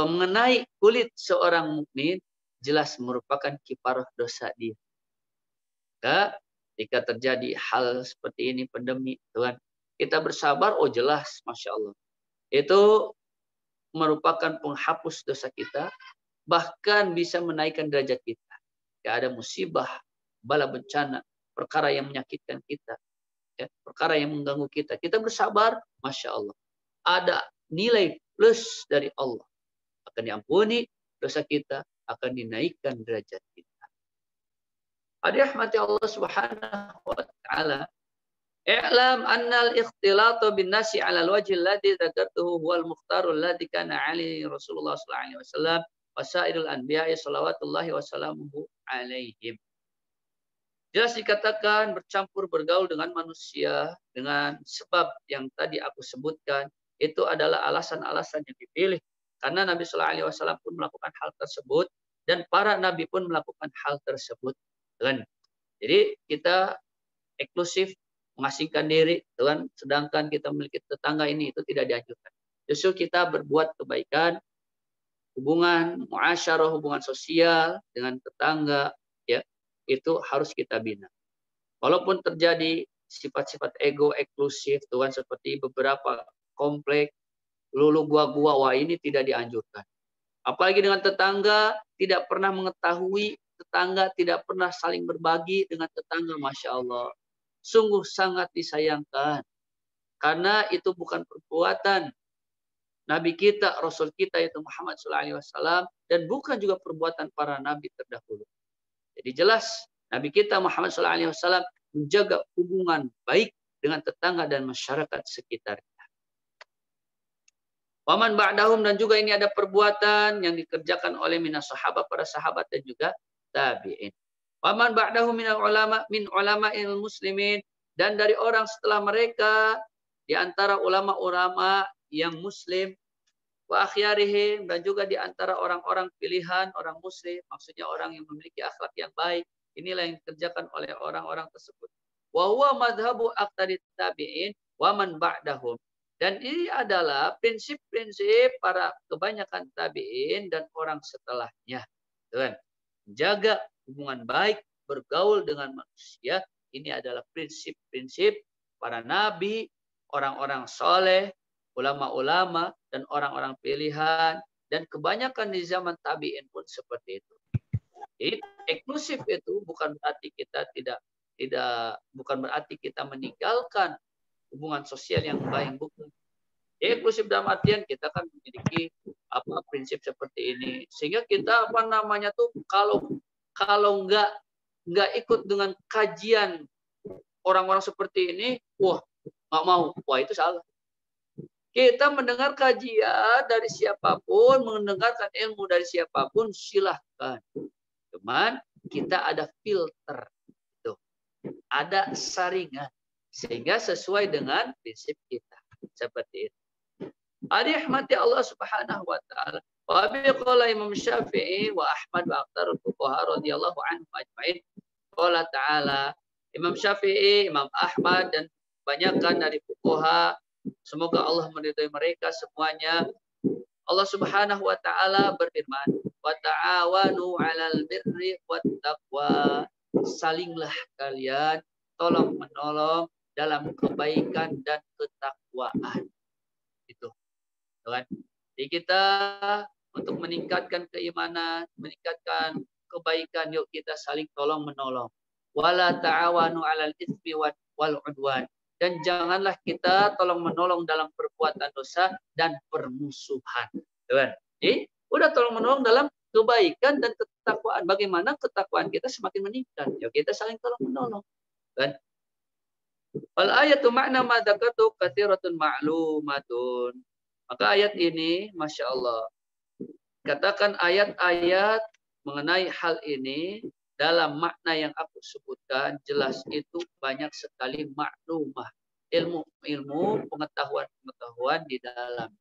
mengenai kulit seorang mukmin, jelas merupakan kifarah dosa dia. Ketika terjadi hal seperti ini, pandemi, Tuhan, kita bersabar, oh jelas, Masya Allah. Itu merupakan penghapus dosa kita, bahkan bisa menaikkan derajat kita. Tidak ada musibah, bala bencana, perkara yang menyakitkan kita, ya, perkara yang mengganggu kita. Kita bersabar, Masya Allah. Ada nilai plus dari Allah. Akan diampuni dosa kita, akan dinaikkan derajat kita. Rahmati Allah Subhanahu wa taala. I'lam anna al-ikhtilata bin nasi 'ala al-wajhi alladhi dzakartuhu huwa al-mukhtaru alladhi kana 'alaihi Rasulullah sallallahu alaihi wasallam wa sa'irul anbiya'i shalawatullahi wa salamuhu 'alaihim. Jelas dikatakan bercampur bergaul dengan manusia dengan sebab yang tadi aku sebutkan, itu adalah alasan-alasan yang dipilih. Karena Nabi Sallallahu Alaihi Wasallam pun melakukan hal tersebut dan para nabi pun melakukan hal tersebut. Tuhan. Jadi kita eksklusif mengasingkan diri, Tuhan, sedangkan kita memiliki tetangga ini itu tidak dianjurkan. Justru kita berbuat kebaikan, hubungan muasyarah, hubungan sosial dengan tetangga, ya, itu harus kita bina. Walaupun terjadi sifat-sifat ego eksklusif, Tuhan, seperti beberapa komplek, lulu gua-gua, wah ini tidak dianjurkan. Apalagi dengan tetangga, tidak pernah mengetahui tetangga, tidak pernah saling berbagi dengan tetangga, Masya Allah. Sungguh sangat disayangkan. Karena itu bukan perbuatan Nabi kita, Rasul kita, yaitu Muhammad SAW, dan bukan juga perbuatan para nabi terdahulu. Jadi jelas, Nabi kita Muhammad SAW menjaga hubungan baik dengan tetangga dan masyarakat sekitarnya. Waman ba'dahum, dan juga ini ada perbuatan yang dikerjakan oleh minas sahabat, para sahabat dan juga tabi'in. Waman ba'dahum min ulama'il muslimin, dan dari orang setelah mereka di antara ulama-ulama yang muslim, wa akhyarihim, dan juga di antara orang-orang pilihan orang muslim, maksudnya orang yang memiliki akhlak yang baik. Inilah yang dikerjakan oleh orang-orang tersebut. Wa huwa madhabu aqtadit tabi'in wa man ba'dahum. Dan ini adalah prinsip-prinsip para kebanyakan tabi'in dan orang setelahnya. Tuhan, jaga hubungan baik, bergaul dengan manusia. Ini adalah prinsip-prinsip para nabi, orang-orang soleh, ulama-ulama, dan orang-orang pilihan. Dan kebanyakan di zaman tabi'in pun seperti itu. Jadi eksklusif itu bukan berarti kita bukan berarti kita meninggalkan hubungan sosial yang baik, bukan. Eksklusif dalam artian kita kan memiliki prinsip seperti ini, sehingga kita kalau nggak ikut dengan kajian orang-orang seperti ini, wah nggak mau, wah itu salah. Kita mendengar kajian dari siapapun, mendengarkan ilmu dari siapapun, silahkan. Cuman kita ada filter, itu, ada saringan, sehingga sesuai dengan prinsip kita. Seperti itu. Rahmati Allah Subhanahu wa taala. Wa biqala Imam Syafi'i wa Ahmad wa aktsarul fuqaha radhiyallahu anhum ajma'in. Qala ta'ala, Imam Syafi'i, Imam Ahmad dan banyakkan dari fuqaha, semoga Allah meridhai mereka semuanya. Allah Subhanahu wa taala berfirman, "Wa ta'awanu 'alal birri wat taqwa." Salinglah kalian tolong menolong dalam kebaikan dan ketakwaan. Itu. Kan? Jadi kita untuk meningkatkan keimanan, meningkatkan kebaikan, yuk kita saling tolong menolong. Wala ta'awanu 'alal itsmi wal 'udwan. Dan janganlah kita tolong menolong dalam perbuatan dosa dan permusuhan. Kan? Jadi udah tolong menolong dalam kebaikan dan ketakwaan. Bagaimana ketakwaan kita semakin meningkat? Yuk kita saling tolong menolong. Kan? Wal ayatu makna ma dzakatu katsiratun ma'lumatun. Maka ayat ini, Masya Allah, katakan ayat-ayat mengenai hal ini dalam makna yang aku sebutkan, jelas itu banyak sekali maklumah, ilmu-ilmu, pengetahuan-pengetahuan di dalam.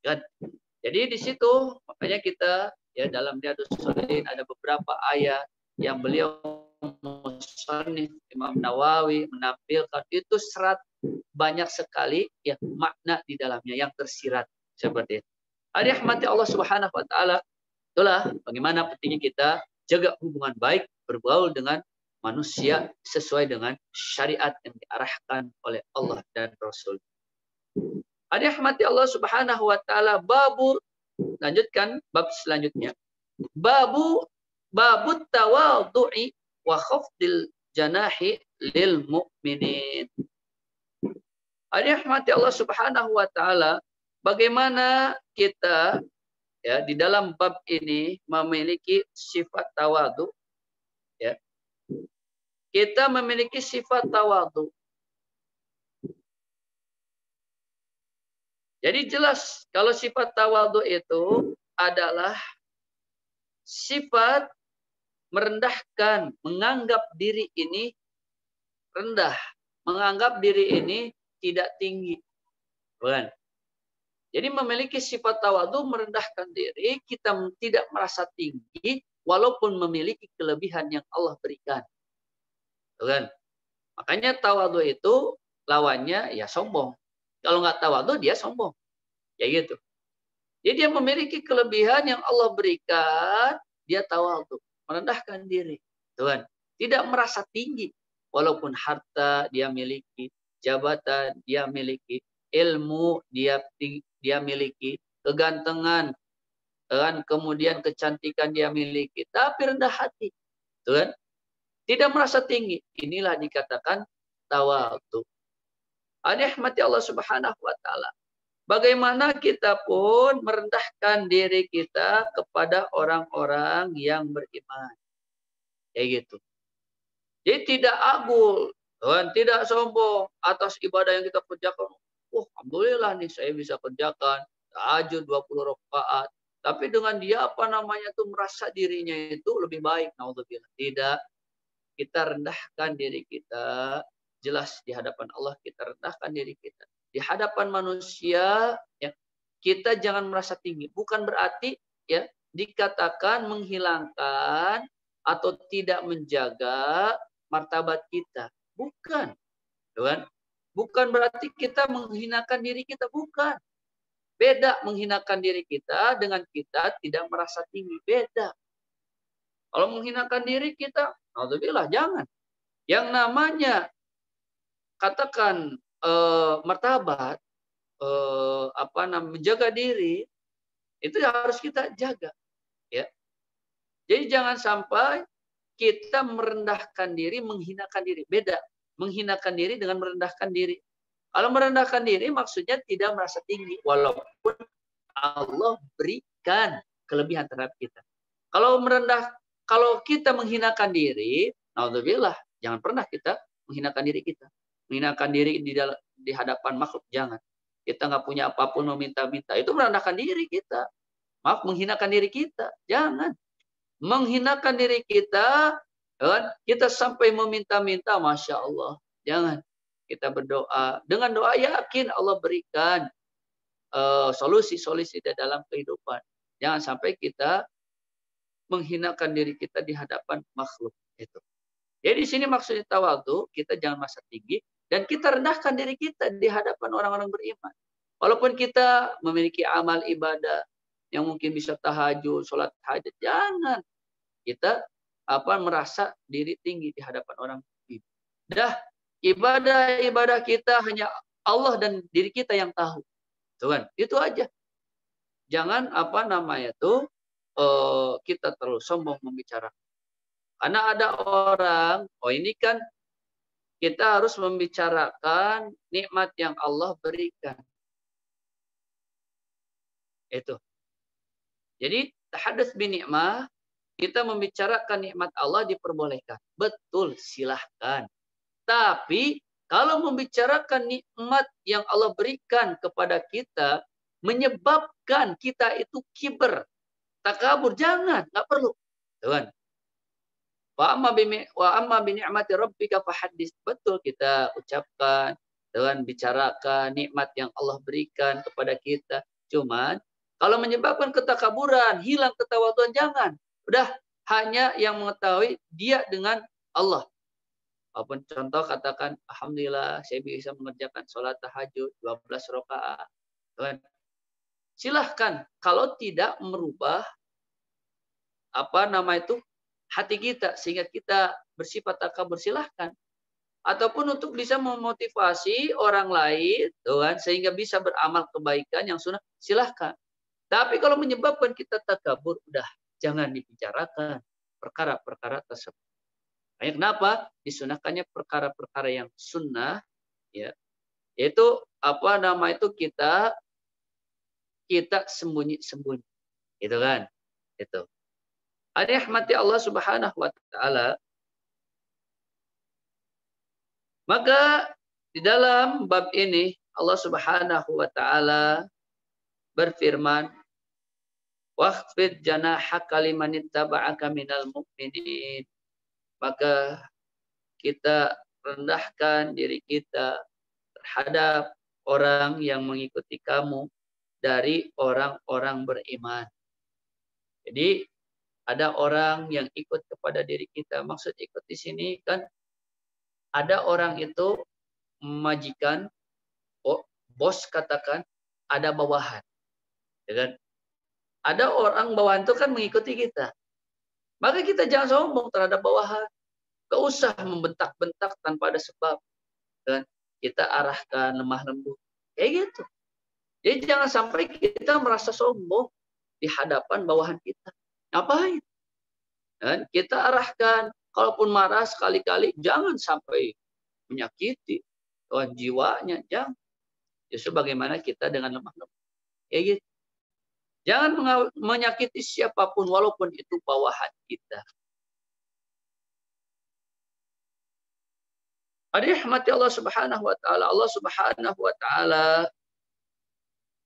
Kan? Jadi di situ, makanya kita ya dalam Riyadhus Shalihin ada beberapa ayat yang beliau musannif Imam Nawawi menampilkan itu banyak sekali ya makna di dalamnya yang tersirat seperti itu. Rahmati Allah Subhanahu wa taala. Itulah bagaimana pentingnya kita jaga hubungan baik, bergaul dengan manusia sesuai dengan syariat yang diarahkan oleh Allah dan Rasul. Rahmati Allah Subhanahu wa taala. Lanjutkan bab selanjutnya. Babut tawadhu'i wa khafdil janahi lil mu'minin. Rahmati Allah Subhanahu wa taala, bagaimana kita ya di dalam bab ini memiliki sifat tawadhu, ya. Kita memiliki sifat tawadhu. Jadi jelas kalau sifat tawadhu itu adalah sifat merendahkan, menganggap diri ini rendah, menganggap diri ini tidak tinggi. Bukan. Jadi memiliki sifat tawadhu, merendahkan diri, kita tidak merasa tinggi walaupun memiliki kelebihan yang Allah berikan. Bukan. Makanya tawadhu itu lawannya ya sombong. Kalau nggak tawadhu dia sombong. Ya gitu. Jadi dia memiliki kelebihan yang Allah berikan, dia tawadhu, merendahkan diri. Tuhan, tidak merasa tinggi walaupun harta dia miliki, jabatan dia miliki, ilmu dia miliki, kegantengan, dan kemudian kecantikan dia miliki, tapi rendah hati. Tuhan, tidak merasa tinggi. Inilah dikatakan tawadhu. Rahmati Allah Subhanahu wa taala. Bagaimana kita pun merendahkan diri kita kepada orang-orang yang beriman. Kayak gitu. Jadi tidak agul, dan tidak sombong atas ibadah yang kita kerjakan. Alhamdulillah nih saya bisa kerjakan tahajud 20 rakaat. Tapi dengan dia merasa dirinya itu lebih baik. Naudzubillah. Tidak. Kita rendahkan diri kita. Jelas di hadapan Allah kita rendahkan diri kita. Di hadapan manusia ya, kita jangan merasa tinggi. Bukan berarti ya dikatakan menghilangkan atau tidak menjaga martabat kita. Bukan. Kan? Bukan berarti kita menghinakan diri kita. Bukan. Beda menghinakan diri kita dengan kita tidak merasa tinggi. Beda. Kalau menghinakan diri kita, alhamdulillah jangan. Yang namanya katakan martabat, menjaga diri, itu harus kita jaga. Ya. Jadi jangan sampai kita merendahkan diri, menghinakan diri. Beda. Menghinakan diri dengan merendahkan diri. Kalau merendahkan diri maksudnya tidak merasa tinggi. Walaupun Allah berikan kelebihan terhadap kita. Kalau kita menghinakan diri, naudzubillah, jangan pernah kita menghinakan diri kita. Menghinakan diri di hadapan makhluk, jangan. kita nggak punya apapun meminta-minta, itu merendahkan diri kita. Maaf, menghinakan diri kita. Jangan. Menghinakan diri kita, kan? Kita sampai meminta-minta, Masya Allah. Jangan. Kita berdoa. Dengan doa yakin Allah berikan solusi-solusi di dalam kehidupan. Jangan sampai kita menghinakan diri kita di hadapan makhluk. Itu. Jadi di sini maksudnya tawadhu, kita jangan merasa tinggi, dan kita rendahkan diri kita di hadapan orang-orang beriman. Walaupun kita memiliki amal ibadah yang mungkin bisa tahajud, sholat hajat, jangan kita merasa diri tinggi di hadapan orang beriman. Dah, ibadah-ibadah kita hanya Allah dan diri kita yang tahu. Tuhan, itu aja. Jangan kita terlalu sombong membicarakan. Karena ada orang, ini kan kita harus membicarakan nikmat yang Allah berikan. Itu. Jadi tahadduts bi ni'mah, kita membicarakan nikmat Allah diperbolehkan. Betul, silahkan. Tapi kalau membicarakan nikmat yang Allah berikan kepada kita menyebabkan kita itu kiber, takabur, jangan, nggak perlu. Tuhan. Wa amma bi ni'mati rabbika fahaddits. Betul, kita ucapkan, Tuhan, bicarakan nikmat yang Allah berikan kepada kita. Cuman kalau menyebabkan ketakaburan, hilang ketawaduan, jangan. Udah, hanya yang mengetahui dia dengan Allah. Walaupun contoh katakan, alhamdulillah saya bisa mengerjakan sholat tahajud 12 rakaat. Tuhan, silahkan. Kalau tidak merubah hati kita sehingga kita bersifat takabur, silahkan. Ataupun untuk bisa memotivasi orang lain, Tuhan, sehingga bisa beramal kebaikan yang sunnah, silahkan. Tapi kalau menyebabkan kita takabur, udah, jangan dibicarakan perkara-perkara tersebut. Kenapa? Disunahkannya perkara-perkara yang sunnah, ya, yaitu kita sembunyi-sembunyi, gitu kan? Itu. Rahmati Allah Subhanahu wa taala. Maka di dalam bab ini Allah Subhanahu wa taala berfirman, "Waqfid janahaka liman ittaba'aka minal mu'minin." Maka kita rendahkan diri kita terhadap orang yang mengikuti kamu dari orang-orang beriman. Jadi ada orang yang ikut kepada diri kita. Maksud ikut di sini kan ada orang itu majikan, bos katakan, ada bawahan. Ya kan? Ada orang bawahan itu kan mengikuti kita. Maka kita jangan sombong terhadap bawahan. Gak usah membentak-bentak tanpa ada sebab. Dan kita arahkan lemah lembut. Kayak gitu. Jadi jangan sampai kita merasa sombong di hadapan bawahan kita. Ngapain? Dan kita arahkan. Kalaupun marah sekali-kali, jangan sampai menyakiti jiwanya. Jangan. Justru bagaimana kita dengan lemah lembut. Kayak gitu. Jangan menyakiti siapapun walaupun itu bawahan kita. Rahmati Allah Subhanahu wa taala. Allah Subhanahu wa taala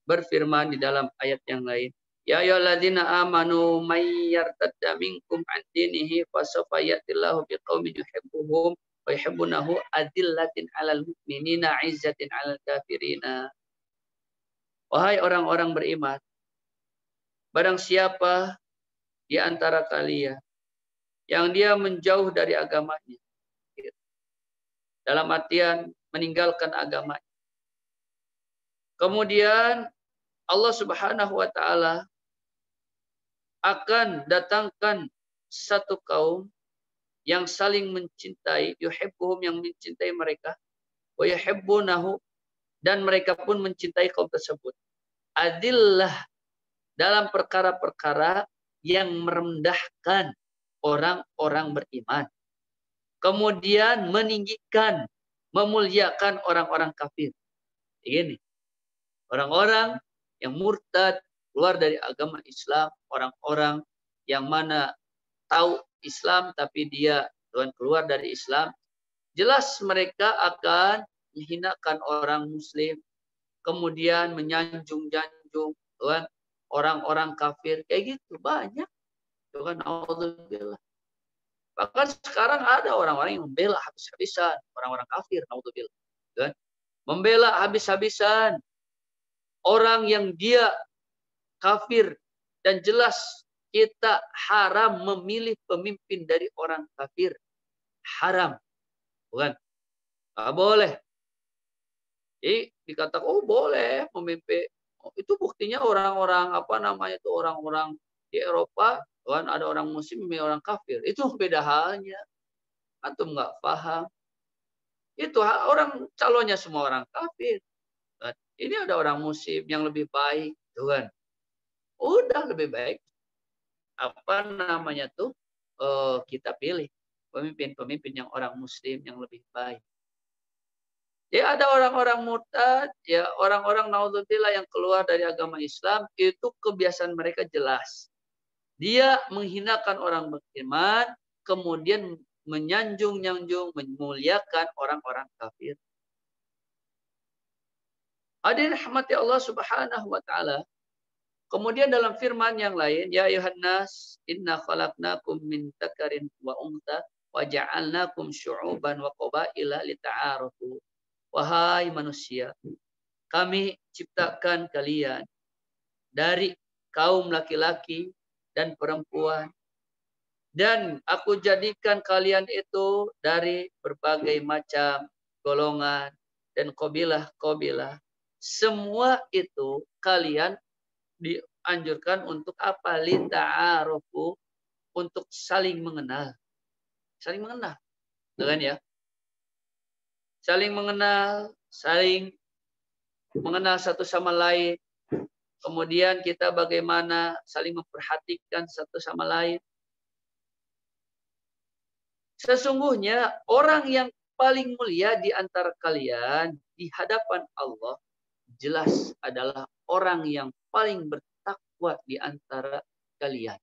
berfirman di dalam ayat yang lain, "Ya ayyuhalladzina amanu may yartadda minkum an dinihi fasawfa ya'tillahu biqaumin yuhibbuhum wa yuhibbunahu adillatin 'alal mu'minina 'izzatin 'alal kafirina." Wahai orang-orang beriman, barang siapa di antara kalian yang dia menjauh dari agamanya, dalam artian meninggalkan agamanya, kemudian Allah Subhanahu wa taala akan datangkan satu kaum yang saling mencintai, yuhibbuhum, yang mencintai mereka, wa yuhibbunahu, dan mereka pun mencintai kaum tersebut. Adillah, dalam perkara-perkara yang merendahkan orang-orang beriman. Kemudian meninggikan, memuliakan orang-orang kafir. Begini. Orang-orang yang murtad, keluar dari agama Islam, orang-orang yang mana tahu Islam tapi dia keluar dari Islam, jelas mereka akan menghinakan orang muslim, kemudian menyanjung-janjung kan orang-orang kafir kayak gitu banyak tuh kan. Alhamdulillah. Bahkan sekarang ada orang-orang yang membela habis-habisan orang-orang kafir, naudzubillah. Kan? Membela habis-habisan orang yang dia kafir dan jelas kita haram memilih pemimpin dari orang kafir. Haram. Bukan? Nggak boleh. Jadi dikatakan, oh boleh memimpin. Oh, itu buktinya orang-orang apa namanya itu orang-orang di Eropa kan ada orang muslim memilih orang kafir. Itu beda halnya. Antum nggak paham. Itu orang calonnya semua orang kafir. Kan? Ini ada orang muslim yang lebih baik, tuh kan? Udah lebih baik. Apa namanya tuh? Kita pilih pemimpin-pemimpin yang orang muslim yang lebih baik. Ya ada orang-orang murtad, ya orang-orang naudzubillah yang keluar dari agama Islam, itu kebiasaan mereka jelas. Dia menghinakan orang beriman, kemudian menyanjung-nyanjung, memuliakan orang-orang kafir. Hadirin rahmati Allah Subhanahu wa taala. Kemudian dalam firman yang lain, ya ayuhan nas, inna khalaqnakum min dzakarin wa untha wa ja'alnakum syu'uban wa qabaila lita'arafu. Wahai manusia, kami ciptakan kalian dari kaum laki-laki dan perempuan. Dan aku jadikan kalian itu dari berbagai macam golongan dan kabilah-kabilah. Semua itu kalian dianjurkan untuk apa? Lita'arufu, untuk saling mengenal. Saling mengenal. Dengan ya. Saling mengenal satu sama lain. Kemudian kita bagaimana saling memperhatikan satu sama lain. Sesungguhnya orang yang paling mulia di antara kalian di hadapan Allah jelas adalah orang yang paling bertakwa di antara kalian.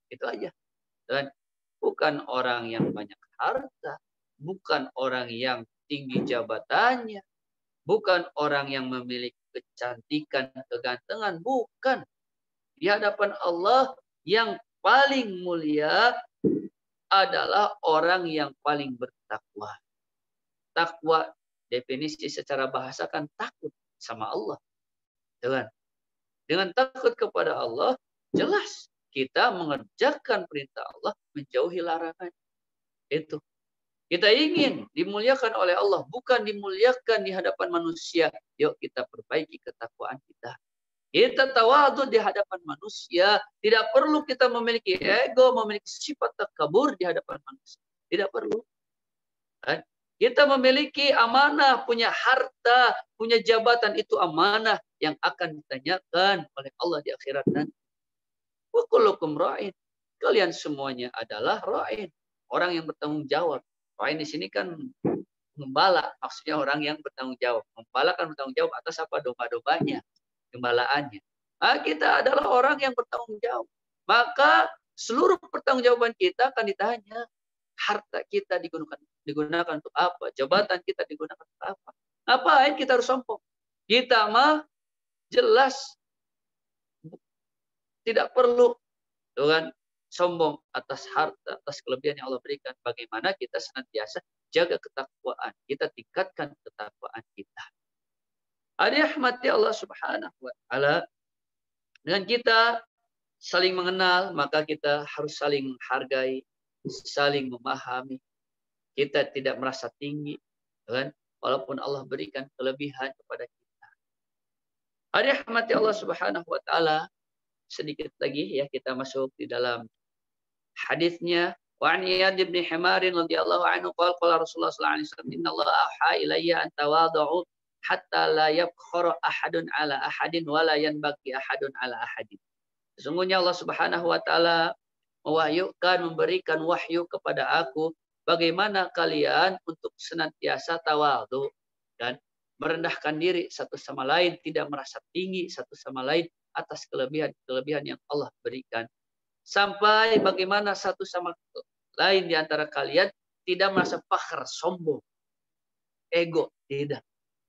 Itu aja. Dan bukan orang yang banyak harta, bukan orang yang tinggi jabatannya, bukan orang yang memiliki kecantikan, kegantengan, bukan. Di hadapan Allah yang paling mulia adalah orang yang paling bertakwa. Takwa definisi secara bahasa kan takut sama Allah. Dengan takut kepada Allah, jelas kita mengerjakan perintah Allah, menjauhi larangan. Itu. Kita ingin dimuliakan oleh Allah, bukan dimuliakan di hadapan manusia. Yuk kita perbaiki ketakwaan kita. Kita tawadhu di hadapan manusia. Tidak perlu kita memiliki ego, memiliki sifat takabur di hadapan manusia. Tidak perlu. Kita memiliki amanah, punya harta, punya jabatan. Itu amanah yang akan ditanyakan oleh Allah di akhirat nanti. Wa kullukum ra'in. Kalian semuanya adalah ra'in. Orang yang bertanggung jawab. Ra'in di sini kan gembala. Maksudnya orang yang bertanggung jawab. Gembala kan bertanggung jawab atas apa? Domba-dombanya. Gembalaannya. Nah, kita adalah orang yang bertanggung jawab. Maka seluruh pertanggungjawaban kita akan ditanya. Harta kita digunakan untuk apa? Jabatan kita digunakan untuk apa? Ngapain kita harus sombong? Kita mah jelas tidak perlu dengan sombong atas harta, atas kelebihan yang Allah berikan. Bagaimana kita senantiasa jaga ketakwaan. Kita tingkatkan ketakwaan kita. Rahmati Allah Subhanahu wa taala. Dengan kita saling mengenal, maka kita harus saling menghargai, saling memahami. Kita tidak merasa tinggi, kan? Walaupun Allah berikan kelebihan kepada kita. Rahmati Allah Subhanahu wa taala. Sedikit lagi ya kita masuk di dalam hadisnya. Wa an Iyad bin Himar radhiyallahu anhu qala Rasulullah sallallahu alaihi wasallam innallaha auha ilayya an tawadhu hatta la yabkhara ahadun ala ahadin wa la yanbaghi ahadun ala ahadin. Sesungguhnya Allah Subhanahu wa taala mewahyukan, memberikan wahyu kepada aku bagaimana kalian untuk senantiasa tawadhu dan merendahkan diri satu sama lain, tidak merasa tinggi satu sama lain atas kelebihan-kelebihan yang Allah berikan. Sampai bagaimana satu sama lain di antara kalian tidak merasa fakhr, sombong, ego, tidak.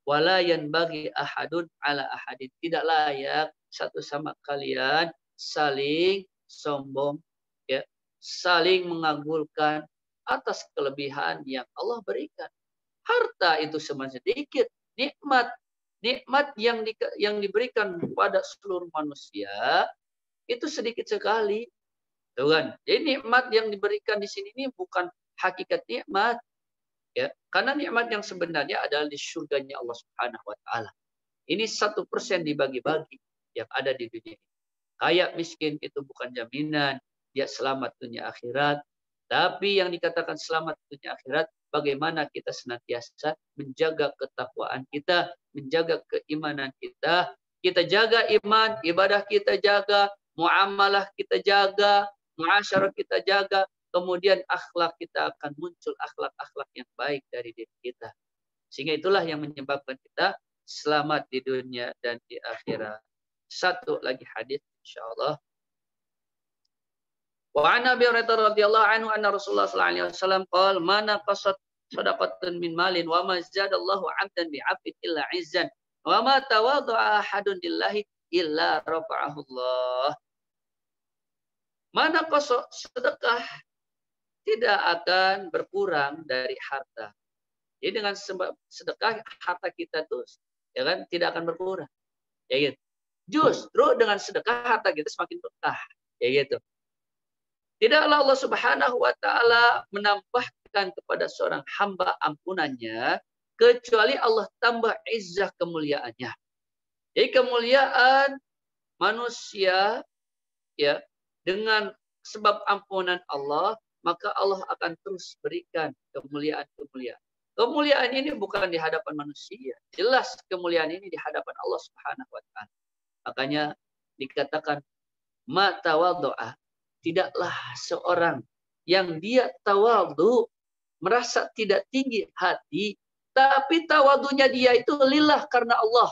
wala yanbaghi ahadun ala ahadin. Tidak layak satu sama kalian saling sombong, ya, saling mengagulkan atas kelebihan yang Allah berikan. Harta itu cuma sedikit, nikmat yang diberikan kepada seluruh manusia itu sedikit sekali. Tuh kan? Jadi nikmat yang diberikan di sini ini bukan hakikat nikmat, ya. Karena nikmat yang sebenarnya adalah di surganya Allah Subhanahu wa taala. Ini 1% dibagi-bagi yang ada di dunia ini. Kaya miskin itu bukan jaminan dia selamat dunia akhirat. Tapi yang dikatakan selamat dunia akhirat, bagaimana kita senantiasa menjaga ketakwaan kita, menjaga keimanan kita. Kita jaga iman, ibadah kita jaga, muamalah kita jaga, muasyarah kita jaga, kemudian akhlak kita akan muncul akhlak-akhlak yang baik dari diri kita. Sehingga itulah yang menyebabkan kita selamat di dunia dan di akhirat. Satu lagi hadis insyaallah. Wa an Abi Hurairah radhiyallahu anhu anna Rasulullah sallallahu alaihi wasallam qala mana qasat shadaqatan min malin wa ma zadallahu 'abdan bi'afin illa 'izzan wa ma tawadda'a ahadun lillahi illa rafa'ahu Allah. Mana qasat sedekah tidak akan berkurang dari harta. Jadi dengan sedekah harta kita tuh ya kan tidak akan berkurang. Ya gitu. Justru dengan sedekah harta kita semakin berkah. Ya gitu. Tidaklah Allah Subhanahu wa taala menambahkan kepada seorang hamba ampunannya kecuali Allah tambah izzah kemuliaannya. Jadi kemuliaan manusia ya dengan sebab ampunan Allah, maka Allah akan terus berikan kemuliaan-kemuliaan. Kemuliaan ini bukan di hadapan manusia. Jelas kemuliaan ini di hadapan Allah Subhanahu wa taala. Makanya dikatakan ma tawaddu'a, tidaklah seorang yang dia tawadhu merasa tidak tinggi hati, tapi tawadhunya dia itu lillah karena Allah.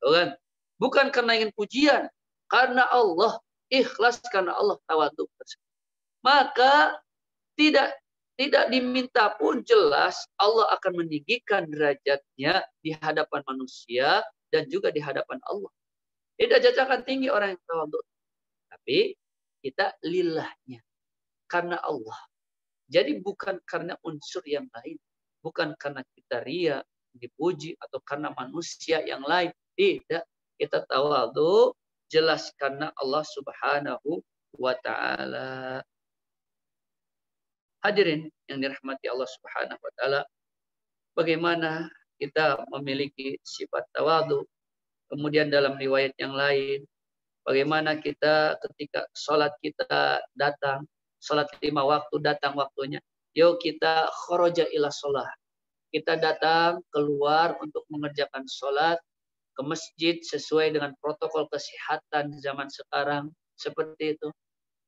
Kan? Bukan karena ingin pujian, karena Allah, ikhlas karena Allah tawadhu. Maka tidak diminta pun jelas Allah akan meninggikan derajatnya di hadapan manusia dan juga di hadapan Allah. Derajatnya akan tinggi orang yang tawadhu. Tapi kita lillahnya karena Allah. Jadi bukan karena unsur yang lain, bukan karena kita ria, dipuji atau karena manusia yang lain. Tidak, kita tawadhu jelas karena Allah Subhanahu wa taala. Hadirin yang dirahmati Allah Subhanahu wa taala, bagaimana kita memiliki sifat tawadhu? Kemudian dalam riwayat yang lain, bagaimana kita ketika sholat kita datang, sholat 5 waktu datang waktunya, yuk kita kharaja ila sholat. Kita datang keluar untuk mengerjakan sholat ke masjid sesuai dengan protokol kesehatan zaman sekarang seperti itu.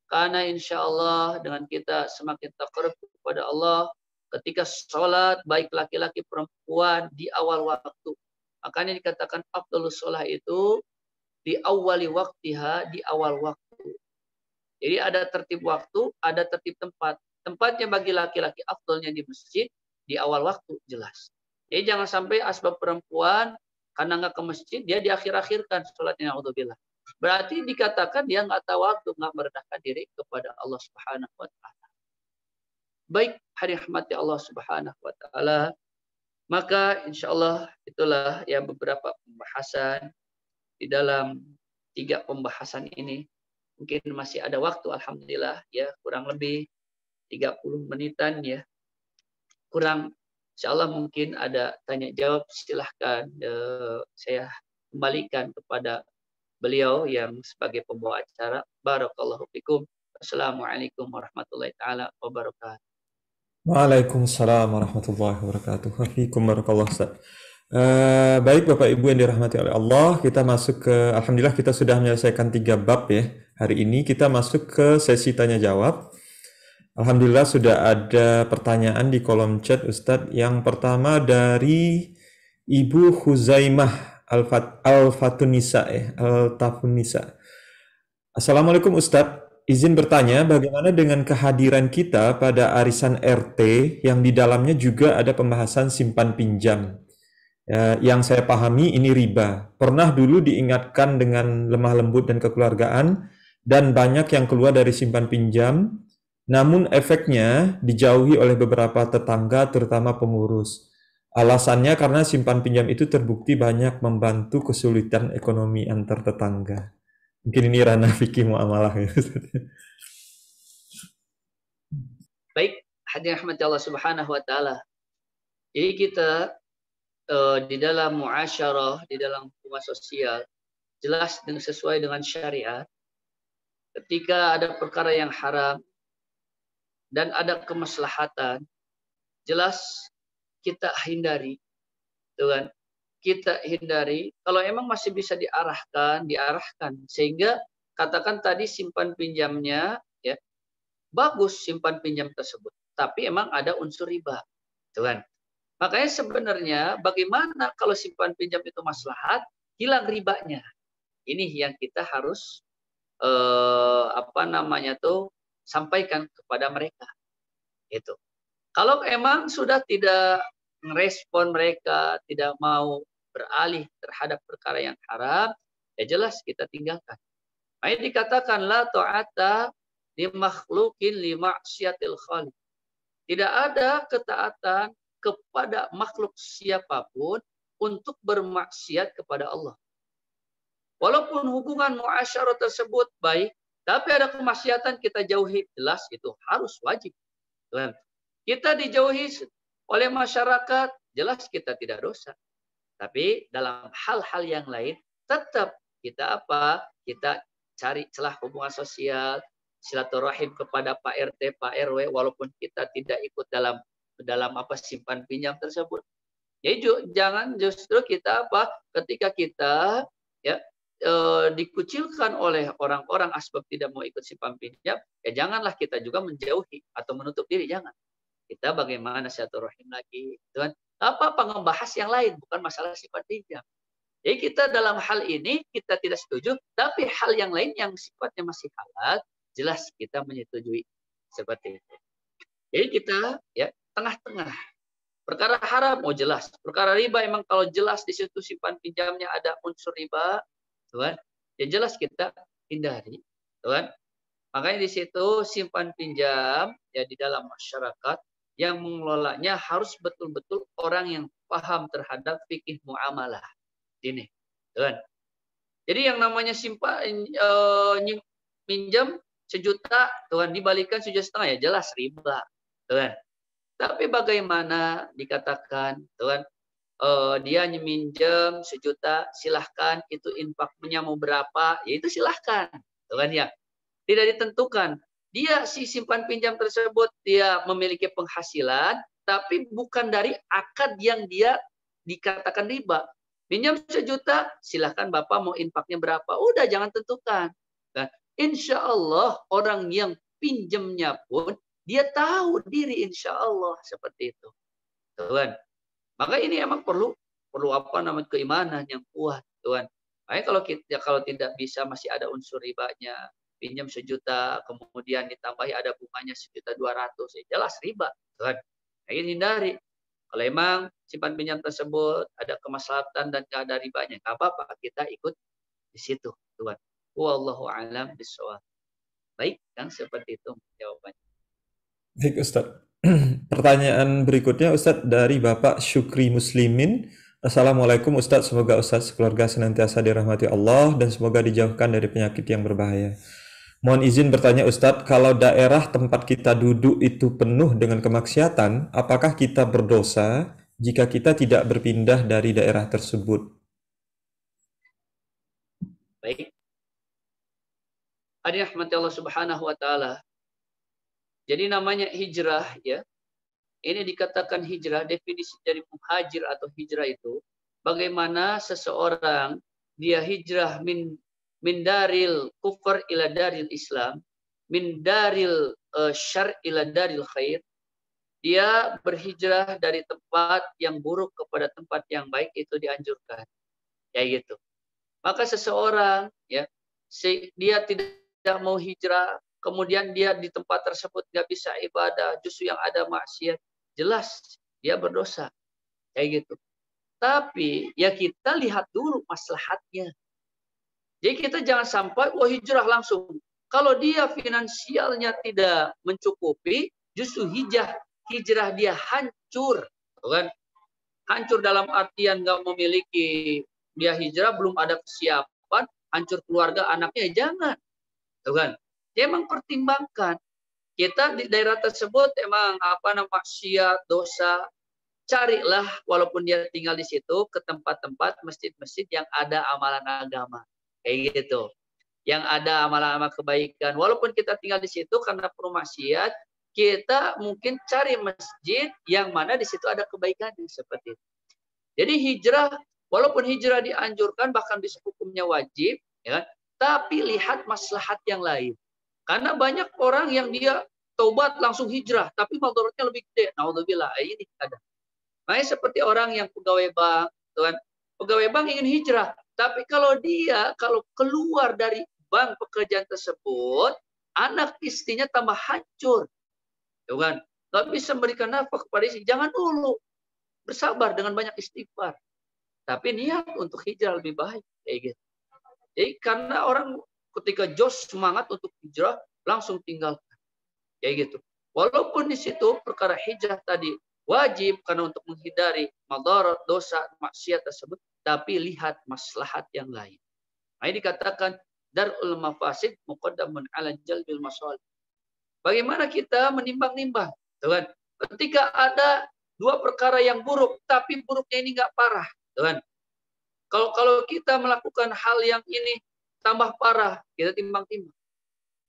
Karena insya Allah dengan kita semakin takarub kepada Allah ketika sholat baik laki-laki perempuan di awal waktu. Makanya dikatakan afdhalus sholat itu di awali waktiha, di awal waktu. Jadi ada tertib waktu, ada tertib tempat. Tempatnya bagi laki-laki afdalnya di masjid, di awal waktu jelas. Jadi jangan sampai asbab perempuan karena nggak ke masjid, dia diakhir-akhirkan sholatnya, na'udzubillah. Berarti dikatakan dia nggak tahu waktu, nggak merendahkan diri kepada Allah Subhanahu wa taala. Baik, hari rahmati Allah Subhanahu wa taala. Maka insya Allah itulah ya beberapa pembahasan di dalam 3 pembahasan ini. Mungkin masih ada waktu, alhamdulillah ya, kurang lebih 30 menitan ya. Kurang, insya Allah mungkin ada tanya jawab, silahkan saya kembalikan kepada beliau yang sebagai pembawa acara. Barakallahu fikum. Assalamualaikum warahmatullahi taala wabarakatuh. Waalaikumsalam warahmatullahi wabarakatuh. Wafikum barakallah Ustaz. Baik Bapak Ibu yang dirahmati oleh Allah, kita masuk ke, alhamdulillah kita sudah menyelesaikan 3 bab ya. Hari ini kita masuk ke sesi tanya jawab. Alhamdulillah sudah ada pertanyaan di kolom chat Ustaz. Yang pertama dari Ibu Huzaimah Al-Tafunisa. Assalamualaikum Ustaz. Izin bertanya, bagaimana dengan kehadiran kita pada arisan RT yang di dalamnya juga ada pembahasan simpan pinjam? Yang saya pahami ini riba. Pernah dulu diingatkan dengan lemah lembut dan kekeluargaan, dan banyak yang keluar dari simpan pinjam, namun efeknya dijauhi oleh beberapa tetangga, terutama pengurus. Alasannya karena simpan pinjam itu terbukti banyak membantu kesulitan ekonomi antar tetangga. Mungkin ini ranah fikih muamalah ya. Baik, hadirin rahmati Allah Subhanahu wa taala. Jadi kita di dalam muasyarah, di dalam hubungan sosial, jelas dan sesuai dengan syariat. Ketika ada perkara yang haram dan ada kemaslahatan, jelas kita hindari, gitu kan? Kita hindari. Kalau emang masih bisa diarahkan, diarahkan. Sehingga katakan tadi simpan pinjamnya, ya bagus simpan pinjam tersebut. Tapi emang ada unsur riba, gitu kan? Makanya sebenarnya bagaimana kalau simpan pinjam itu maslahat, hilang ribanya. Ini yang kita harus sampaikan kepada mereka. Itu. Kalau emang sudah tidak merespon mereka, tidak mau beralih terhadap perkara yang haram, ya jelas kita tinggalkan. Makanya dikatakan la ta'ata li makhluqin li ma'siyatil khaliq. Tidak ada ketaatan kepada makhluk siapapun untuk bermaksiat kepada Allah. Walaupun hubungan muasyarah tersebut baik, tapi ada kemaksiatan kita jauhi, jelas itu harus wajib. Kita dijauhi oleh masyarakat, jelas kita tidak dosa. Tapi dalam hal-hal yang lain, tetap kita apa? Kita cari celah hubungan sosial, silaturahim kepada Pak RT, Pak RW, walaupun kita tidak ikut dalam simpan pinjam tersebut. Jadi jangan justru kita ketika kita ya dikucilkan oleh orang-orang asbab tidak mau ikut simpan pinjam, ya janganlah kita juga menjauhi atau menutup diri, jangan. Kita bagaimana silaturahim lagi, kan? Apa ngebahas yang lain, bukan masalah simpan pinjam. Jadi kita dalam hal ini kita tidak setuju, tapi hal yang lain yang sifatnya masih halal, jelas kita menyetujui seperti itu. Jadi kita ya tengah-tengah. Perkara haram, oh jelas. Perkara riba emang kalau jelas di situ simpan pinjamnya ada unsur riba, kan? Ya jelas kita hindari, kan? Makanya di situ simpan pinjam ya di dalam masyarakat yang mengelolanya harus betul-betul orang yang paham terhadap fikih muamalah. Ini, kan? Jadi yang namanya simpan pinjam 1 juta, Tuhan dibalikan 1,5 juta ya jelas riba, Tuhan. Tapi bagaimana dikatakan, Tuhan dia minjem 1 juta, silahkan itu infaknya mau berapa, ya itu silahkan, Tuhan ya. Tidak ditentukan. Dia si simpan pinjam tersebut dia memiliki penghasilan, tapi bukan dari akad yang dia dikatakan riba. Pinjam 1 juta, silahkan Bapak mau infaknya berapa. Udah jangan tentukan. Nah, insya Allah orang yang pinjamnya pun dia tahu diri insya Allah seperti itu. Tuhan. Maka ini emang perlu keimanan yang kuat, Tuhan. Makanya kalau tidak bisa masih ada unsur ribanya, pinjam 1 juta, kemudian ditambahi ada bunganya 1.200.000, ya jelas riba, Tuhan. Nah, ini hindari. Kalau emang simpan pinjam tersebut ada kemaslahatan dan tidak ada ribanya, nggak apa-apa, kita ikut di situ, Tuhan. Wallahu a'lam bishawab. Baik, kan seperti itu jawabannya. Baik, Ustaz. Pertanyaan berikutnya, Ustaz, dari Bapak Syukri Muslimin. Assalamualaikum Ustaz, semoga Ustaz sekeluarga senantiasa dirahmati Allah dan semoga dijauhkan dari penyakit yang berbahaya. Mohon izin bertanya Ustadz, kalau daerah tempat kita duduk itu penuh dengan kemaksiatan, apakah kita berdosa jika kita tidak berpindah dari daerah tersebut? Baik. Hadirin rahmati Allah Subhanahu wa taala. Jadi namanya hijrah ya. Ini dikatakan hijrah, definisi dari muhajir atau hijrah itu bagaimana seseorang dia hijrah min daril kufur ila daril Islam, min daril syar ila daril khair. Dia berhijrah dari tempat yang buruk kepada tempat yang baik, itu dianjurkan. Ya gitu. Maka seseorang ya dia tidak mau hijrah, kemudian dia di tempat tersebut nggak bisa ibadah, justru yang ada maksiat, jelas dia berdosa. Kayak gitu. Tapi ya kita lihat dulu maslahatnya. Jadi kita jangan sampai hijrah langsung. Kalau dia finansialnya tidak mencukupi, justru hijrah dia hancur, kan? Hancur dalam artian nggak memiliki, dia hijrah belum ada kesiapan, hancur keluarga anaknya, jangan, kan? Dia emang pertimbangkan kita di daerah tersebut emang maksiat, dosa, carilah walaupun dia tinggal di situ ke tempat-tempat masjid-masjid yang ada amalan agama. Kayak gitu. Yang ada amalan-amalan kebaikan. Walaupun kita tinggal di situ karena perlu maksiat, kita mungkin cari masjid yang mana di situ ada kebaikan seperti itu. Jadi hijrah, walaupun hijrah dianjurkan bahkan hukumnya wajib, ya, tapi lihat maslahat yang lain. Karena banyak orang yang dia taubat langsung hijrah, tapi madaratnya lebih gede. Naudzubillah, ini ada. Makanya seperti orang yang pegawai bank, Tuhan, pegawai bank ingin hijrah, tapi kalau keluar dari bank pekerjaan tersebut, anak istrinya tambah hancur, Tuhan, nggak bisa memberikan nafkah kepada istri. Jangan dulu, bersabar dengan banyak istighfar, tapi niat untuk hijrah lebih baik, kayak gitu. Jadi karena orang ketika jos semangat untuk hijrah langsung tinggalkan, kayak gitu. Walaupun di situ perkara hijrah tadi wajib karena untuk menghindari madarat, dosa, maksiat tersebut, tapi lihat maslahat yang lain. Nah, ini dikatakan darul mafasid muqaddamun ala jalbil masalih. Bagaimana kita menimbang-nimbang, kan? Ketika ada dua perkara yang buruk, tapi buruknya ini nggak parah, kan? Kalau kita melakukan hal yang ini tambah parah, kita timbang-timbang.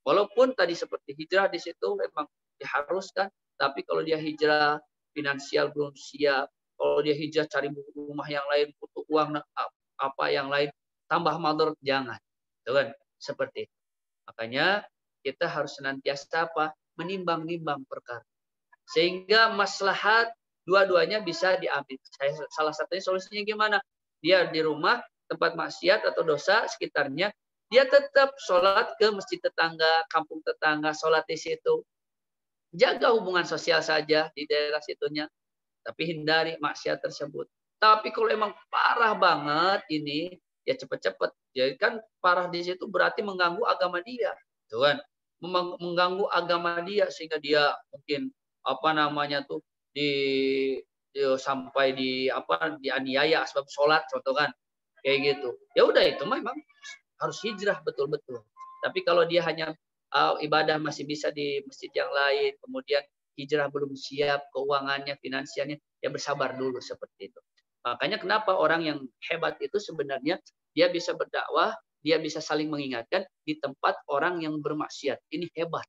Walaupun tadi seperti hijrah di situ memang diharuskan, tapi kalau dia hijrah finansial belum siap, kalau dia hijrah cari rumah yang lain, butuh uang apa yang lain, tambah madarat, jangan, kan? Seperti itu. Makanya kita harus senantiasa menimbang-nimbang perkara, sehingga maslahat dua-duanya bisa diambil. Salah satunya solusinya gimana? Dia di rumah tempat maksiat atau dosa sekitarnya, dia tetap sholat ke masjid tetangga, kampung tetangga, sholat di situ. Jaga hubungan sosial saja di daerah situnya, tapi hindari maksiat tersebut. Tapi kalau emang parah banget ini, ya cepet-cepet. Jadi kan parah di situ berarti mengganggu agama dia, kan? Mengganggu agama dia sehingga dia mungkin sampai dianiaya sebab sholat, contoh kan, kayak gitu. Ya udah itu memang harus hijrah betul-betul. Tapi kalau dia hanya ibadah masih bisa di masjid yang lain, kemudian hijrah belum siap, keuangannya, finansialnya, ya bersabar dulu seperti itu. Makanya kenapa orang yang hebat itu sebenarnya dia bisa berdakwah, dia bisa saling mengingatkan di tempat orang yang bermaksiat. Ini hebat,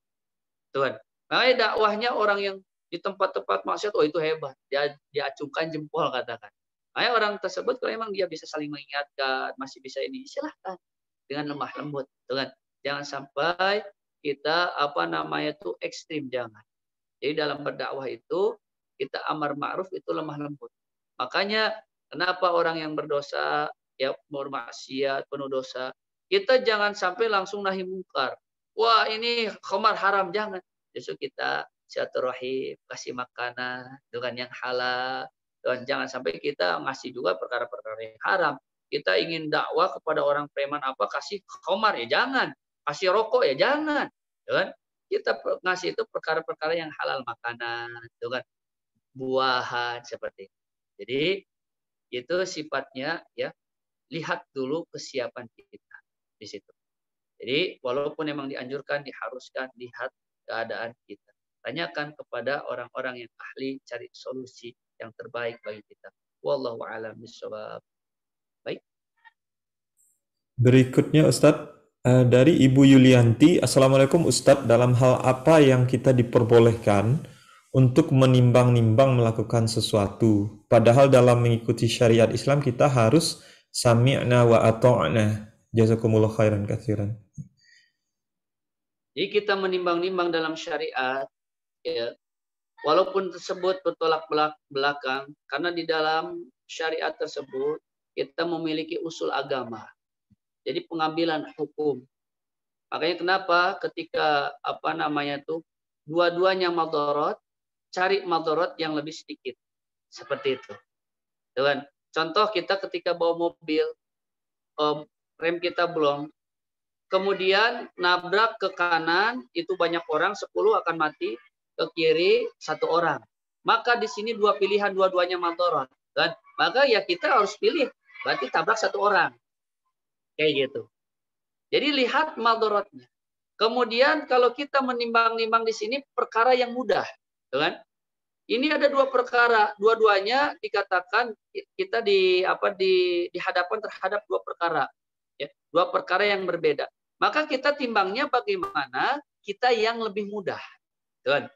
Tuhan. Makanya dakwahnya orang yang di tempat-tempat maksiat, itu hebat. Dia acungkan jempol katakan. Makanya orang tersebut kalau memang dia bisa saling mengingatkan, masih bisa ini, silahkan dengan lemah lembut, Tuhan. Jangan sampai kita ekstrim, jangan. Jadi dalam berdakwah itu kita amar ma'ruf itu lemah lembut. Makanya kenapa orang yang berdosa, ya bermaksiat, penuh dosa, kita jangan sampai langsung nahi mungkar. Wah, ini khamar haram, jangan. Justru kita silaturahim, kasih makanan dengan yang halal. Dan jangan sampai kita ngasih juga perkara-perkara yang haram. Kita ingin dakwah kepada orang preman kasih khamar, ya jangan. Kasih rokok, ya jangan, kan? Kita ngasih itu perkara-perkara yang halal, makanan, kan? Buahan seperti itu. Jadi itu sifatnya, ya, lihat dulu kesiapan kita di situ. Jadi walaupun memang dianjurkan, diharuskan, lihat keadaan kita. Tanyakan kepada orang-orang yang ahli, cari solusi yang terbaik bagi kita. Wallahu a'lam bishawab. Baik. Berikutnya Ustadz, dari Ibu Yulianti, Assalamualaikum Ustadz, dalam hal apa yang kita diperbolehkan untuk menimbang-nimbang melakukan sesuatu? Padahal dalam mengikuti syariat Islam kita harus sami'na wa ata'na. Jazakumullah khairan katsiran. Jadi kita menimbang-nimbang dalam syariat, ya, walaupun tersebut bertolak belakang, karena di dalam syariat tersebut kita memiliki usul agama. Jadi pengambilan hukum. Makanya kenapa ketika dua-duanya madarat, cari madarat yang lebih sedikit. Seperti itu. Kan? Contoh kita ketika bawa mobil, rem kita belum, kemudian nabrak ke kanan, itu banyak orang, 10 akan mati, ke kiri 1 orang. Maka di sini 2 pilihan, dua-duanya madharat. Kan? Maka ya kita harus pilih, berarti tabrak 1 orang. Kayak gitu. Jadi lihat madharatnya. Kemudian kalau kita menimbang-nimbang di sini perkara yang mudah. Kan? Ini ada 2 perkara, dua-duanya dikatakan kita dihadapkan terhadap 2 perkara, ya, 2 perkara yang berbeda. Maka kita timbangnya bagaimana kita yang lebih mudah, kan?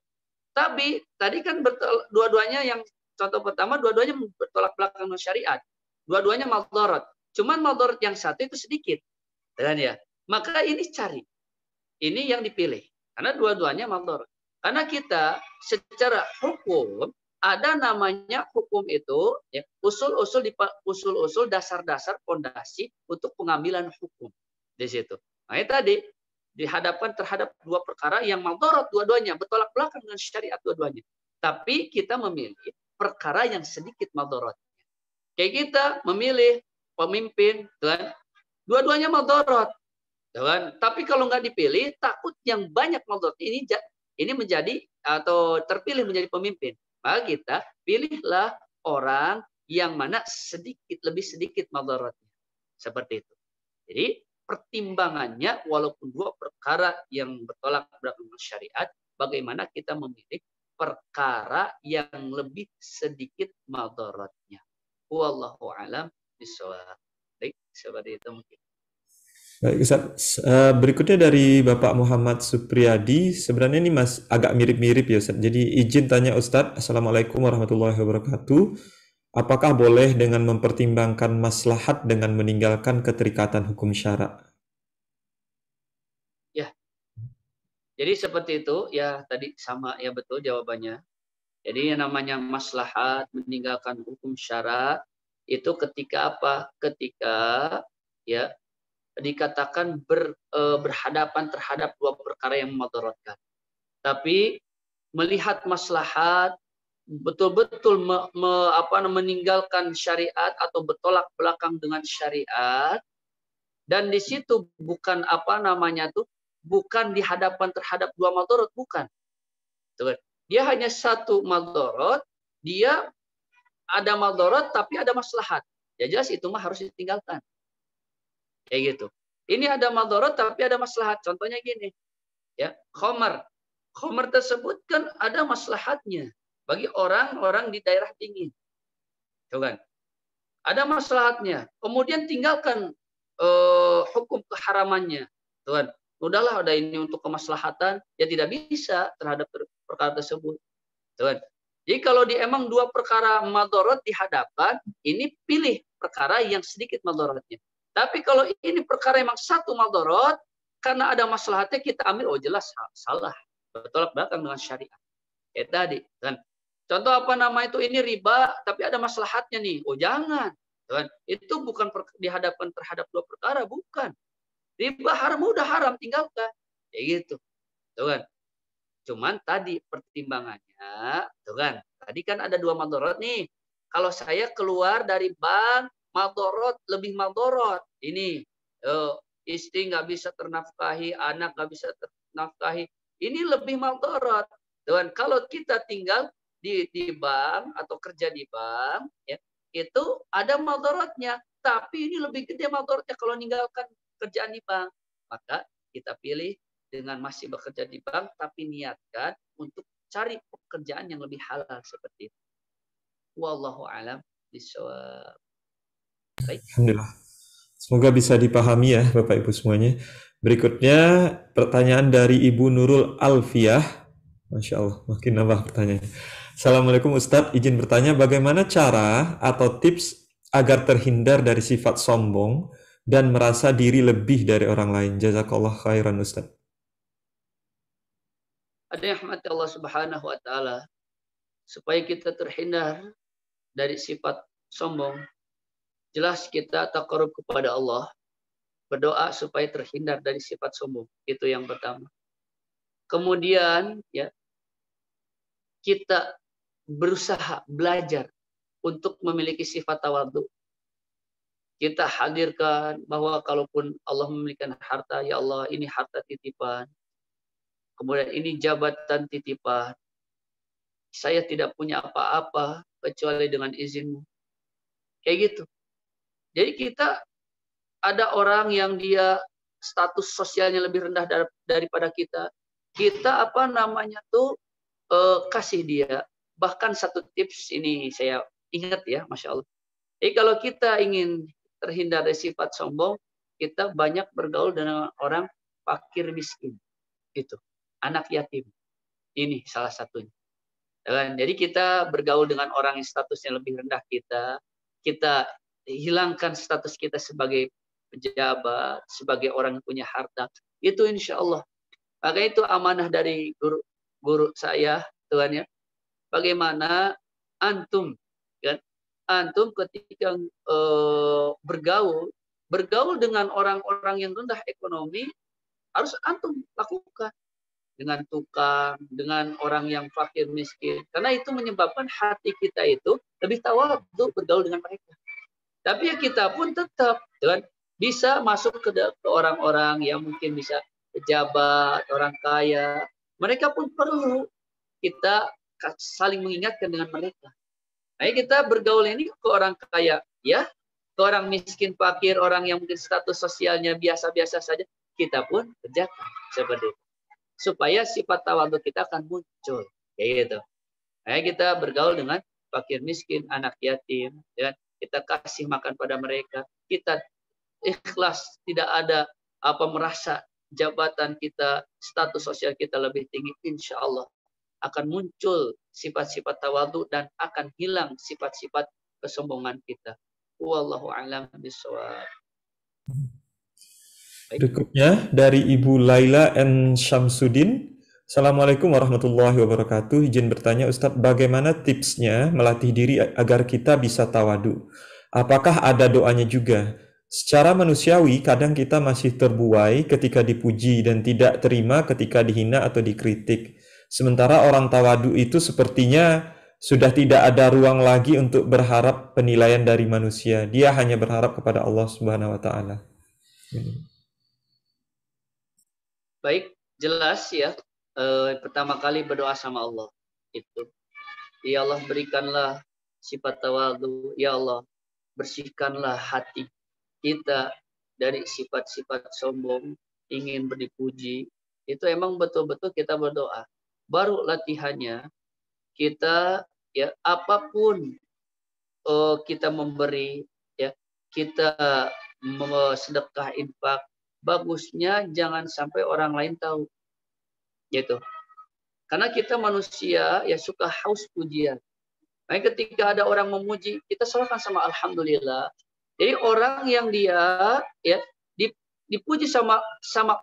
Tapi tadi kan dua-duanya yang contoh pertama dua-duanya bertolak belakang dengan syariat, dua-duanya madharat. Cuman madharat yang satu itu sedikit, kan ya? Maka ini cari, ini yang dipilih karena dua-duanya madharat. Karena kita secara hukum ada namanya hukum itu ya, usul-usul dasar-dasar fondasi untuk pengambilan hukum di situ. Nah, tadi dihadapkan terhadap 2 perkara yang madharat dua-duanya, bertolak belakang dengan syariat dua-duanya. Tapi kita memilih perkara yang sedikit madharatnya. Kayak kita memilih pemimpin, kan? Dua-duanya madharat, kan? Tapi kalau nggak dipilih, takut yang banyak madharat ini menjadi atau terpilih menjadi pemimpin. Maka kita pilihlah orang yang mana lebih sedikit madharatnya. Seperti itu. Jadi pertimbangannya walaupun 2 perkara yang bertolak belakang dengan syariat, bagaimana kita memilih perkara yang lebih sedikit madharatnya. Wallahu a'lam bishawab. Baik, seperti itu mungkin. Baik, Ustaz. Berikutnya dari Bapak Muhammad Supriyadi. Sebenarnya ini agak mirip-mirip ya, Ustaz. Jadi izin tanya Ustaz. Assalamualaikum warahmatullahi wabarakatuh. Apakah boleh dengan mempertimbangkan maslahat dengan meninggalkan keterikatan hukum syara? Ya. Jadi seperti itu, ya tadi sama ya betul jawabannya. Jadi yang namanya maslahat meninggalkan hukum syara itu ketika apa? Ketika ya dikatakan berhadapan terhadap 2 perkara yang memudaratkan. Tapi melihat maslahat betul-betul meninggalkan syariat atau bertolak belakang dengan syariat, dan di situ bukan bukan dihadapkan terhadap 2 mudarat, bukan. Dia hanya 1 mudarat, dia ada mudarat tapi ada maslahat. Ya jelas itu mah harus ditinggalkan. Kayak gitu. Ini ada madharat tapi ada maslahat. Contohnya gini, ya, khamar. Khamar tersebut kan ada maslahatnya bagi orang-orang di daerah dingin. Tuh kan? Ada maslahatnya. Kemudian tinggalkan hukum keharamannya. Tuh kan? Udahlah, ada ini untuk kemaslahatan, ya tidak bisa terhadap perkara tersebut. Tuh kan? Jadi kalau emang 2 perkara madharat dihadapkan, ini pilih perkara yang sedikit madharatnya. Tapi kalau ini perkara memang 1 madharat, karena ada maslahatnya kita ambil, oh jelas salah, bertolak belakang dengan syariat. Kayak tadi kan. Contoh ini riba, tapi ada maslahatnya nih. Oh jangan. Kan? Itu bukan dihadapkan terhadap 2 perkara, bukan. Riba haram, udah haram, tinggalkan. Kayak gitu. Tuh kan. Cuman tadi pertimbangannya, tuh kan. Tadi kan ada 2 madharat nih. Kalau saya keluar dari bank, madharat lebih madharat. Ini istri nggak bisa ternafkahi, anak nggak bisa ternafkahi. Ini lebih madharat. Dan kalau kita tinggal di bank atau kerja di bank, ya, itu ada madharatnya. Tapi ini lebih gede madharatnya kalau meninggalkan kerjaan di bank. Maka kita pilih dengan masih bekerja di bank, tapi niatkan untuk cari pekerjaan yang lebih halal seperti itu. Wallahu a'lam bishawab. Alhamdulillah. Semoga bisa dipahami ya Bapak Ibu semuanya. Berikutnya pertanyaan dari Ibu Nurul Alfiah. Masya Allah, makin nambah pertanyaan. Assalamualaikum Ustadz, izin bertanya bagaimana cara atau tips agar terhindar dari sifat sombong dan merasa diri lebih dari orang lain. Jazakallah khairan Ustadz. Ada yang rahmat Allah Subhanahu wa taala, supaya kita terhindar dari sifat sombong. Jelas kita taqarrub kepada Allah, berdoa supaya terhindar dari sifat sombong. Itu yang pertama. Kemudian ya, kita berusaha belajar untuk memiliki sifat tawadhu. Kita hadirkan bahwa kalaupun Allah memberikan harta, ya Allah ini harta titipan. Kemudian ini jabatan titipan. Saya tidak punya apa-apa kecuali dengan izin-Mu. Kayak gitu. Jadi kita ada orang yang dia status sosialnya lebih rendah daripada kita. Kita kasih dia. Bahkan satu tips ini saya ingat ya, Masya Allah. Jadi kalau kita ingin terhindar dari sifat sombong, kita banyak bergaul dengan orang fakir miskin. Itu. Anak yatim. Ini salah satunya. Jadi kita bergaul dengan orang yang statusnya lebih rendah kita hilangkan status kita sebagai pejabat, sebagai orang yang punya harta. Itu insya Allah. Maka itu amanah dari guru saya, Tuhan ya. Bagaimana antum, kan? Antum ketika bergaul dengan orang-orang yang rendah ekonomi, harus antum lakukan. Dengan tukang, dengan orang yang fakir miskin. Karena itu menyebabkan hati kita itu lebih tawadhu bergaul dengan mereka. Tapi ya kita pun tetap kan, bisa masuk ke orang-orang yang mungkin bisa pejabat, orang kaya. Mereka pun perlu kita saling mengingatkan dengan mereka. Nah, kita bergaul ini ke orang kaya, ya, ke orang miskin, fakir, orang yang mungkin status sosialnya biasa-biasa saja, kita pun kerjakan seperti itu. Supaya sifat tawadhu kita akan muncul, kayak gitu. Nah, kita bergaul dengan fakir miskin, anak yatim, ya. Kita kasih makan pada mereka. Kita ikhlas, tidak ada merasa jabatan kita, status sosial kita lebih tinggi. Insya Allah akan muncul sifat-sifat tawadhu dan akan hilang sifat-sifat kesombongan kita. Wallahu a'lam bishawab. Berikutnya dari Ibu Laila N. Syamsuddin. Assalamualaikum warahmatullahi wabarakatuh. Izin bertanya Ustadz, bagaimana tipsnya melatih diri agar kita bisa tawadu? Apakah ada doanya juga? Secara manusiawi, kadang kita masih terbuai ketika dipuji dan tidak terima ketika dihina atau dikritik. Sementara orang tawadu itu sepertinya sudah tidak ada ruang lagi untuk berharap penilaian dari manusia. Dia hanya berharap kepada Allah Subhanahu wa Ta'ala. Baik, jelas ya. Pertama kali berdoa sama Allah. Itu. Ya Allah, berikanlah sifat tawadhu. Ya Allah, bersihkanlah hati kita dari sifat-sifat sombong, ingin dipuji. Itu emang betul-betul kita berdoa. Baru latihannya kita ya apapun kita memberi, ya kita sedekah, infak, bagusnya jangan sampai orang lain tahu, gitu. Karena kita manusia ya suka haus pujian. Nah, ketika ada orang memuji, kita serahkan sama alhamdulillah. Jadi orang yang dia ya dipuji sama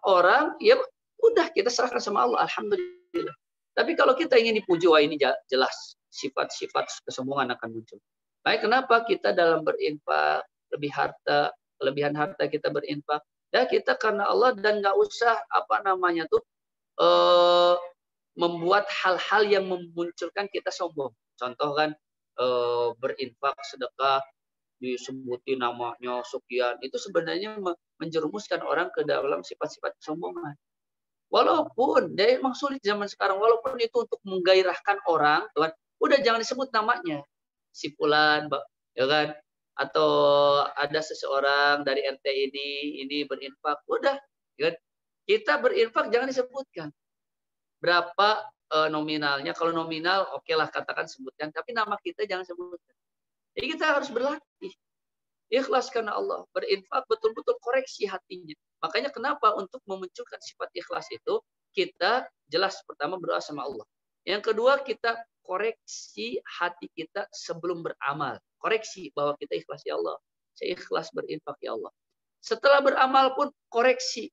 orang, ya udah kita serahkan sama Allah, alhamdulillah. Tapi kalau kita ingin dipuji, wah ini jelas sifat-sifat kesombongan akan muncul. Baik, kenapa kita dalam berinfak kelebihan harta kita berinfak? Ya kita karena Allah dan nggak usah membuat hal-hal yang memunculkan kita sombong. Contoh kan berinfak sedekah disebutin namanya sekian, itu sebenarnya menjerumuskan orang ke dalam sifat-sifat kesombongan. Walaupun dia emang sulit zaman sekarang, walaupun itu untuk menggairahkan orang, Tuhan, udah jangan disebut namanya, si fulan, ya kan? Atau ada seseorang dari RT ini berinfak, udah, ya kan? Kita berinfak jangan disebutkan berapa nominalnya. Kalau nominal oke lah katakan sebutkan, tapi nama kita jangan sebutkan. Jadi kita harus berlatih ikhlas karena Allah, berinfak betul-betul koreksi hatinya. Makanya kenapa untuk memunculkan sifat ikhlas itu kita jelas pertama berdoa sama Allah. Yang kedua kita koreksi hati kita sebelum beramal. Koreksi bahwa kita ikhlas ya Allah. Saya ikhlas berinfak ya Allah. Setelah beramal pun koreksi.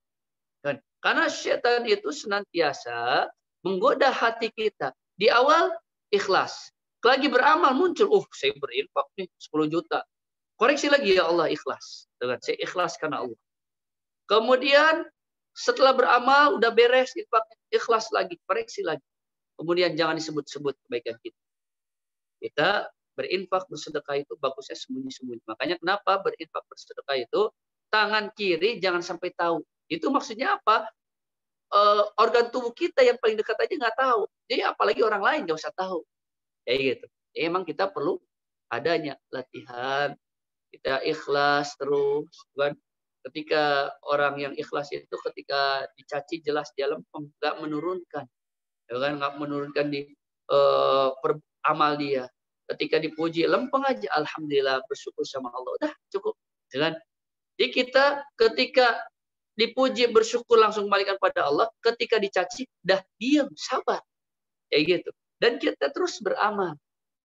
Karena setan itu senantiasa menggoda hati kita. Di awal ikhlas. Lagi beramal muncul, saya berinfak nih 10 juta. Koreksi lagi ya Allah ikhlas. Saya ikhlas karena Allah. Kemudian setelah beramal udah beres infak, ikhlas lagi, koreksi lagi. Kemudian jangan disebut-sebut kebaikan kita. Kita berinfak, bersedekah itu bagusnya sembunyi-sembunyi. Makanya kenapa berinfak, bersedekah itu tangan kiri jangan sampai tahu. Itu maksudnya apa? Organ tubuh kita yang paling dekat aja nggak tahu. Jadi apalagi orang lain nggak usah tahu. Kayak gitu. Jadi emang kita perlu adanya latihan, kita ikhlas terus, kan? Ketika orang yang ikhlas itu ketika dicaci jelas dia lempeng, nggak menurunkan, ya kan? Nggak menurunkan di amal dia. Ketika dipuji lempeng aja, alhamdulillah bersyukur sama Allah, udah cukup, ya kan? Jadi kita ketika dipuji bersyukur langsung kembalikan pada Allah, ketika dicaci dah diam sabar, kayak gitu. Dan kita terus beramal,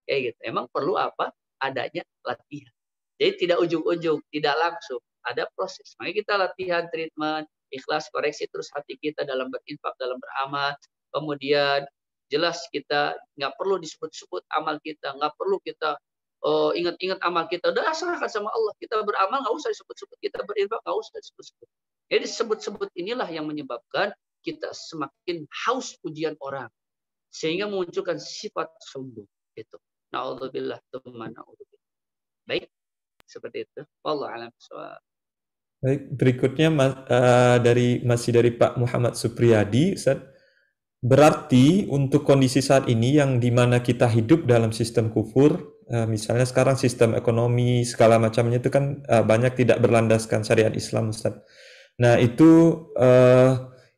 kayak gitu. Emang perlu apa? Adanya latihan. Jadi tidak ujung-ujung, tidak langsung, ada proses. Makanya kita latihan, treatment, ikhlas, koreksi terus hati kita dalam berinfak, dalam beramal. Kemudian jelas kita nggak perlu disebut-sebut amal kita, nggak perlu kita ingat-ingat amal kita. Udah serahkan sama Allah. Kita beramal nggak usah disebut-sebut, kita berinfak nggak usah disebut-sebut. Jadi sebut-sebut inilah yang menyebabkan kita semakin haus pujian orang, sehingga memunculkan sifat sombong. Gitu. Na'udzubillah, tsumma na'udzubillah. Baik, seperti itu. Wallahu a'lam bishawab. Baik, berikutnya masih dari Pak Muhammad Supriyadi, Ustaz. Berarti untuk kondisi saat ini yang dimana kita hidup dalam sistem kufur, misalnya sekarang sistem ekonomi segala macamnya itu kan banyak tidak berlandaskan syariat Islam, Ustaz. Nah itu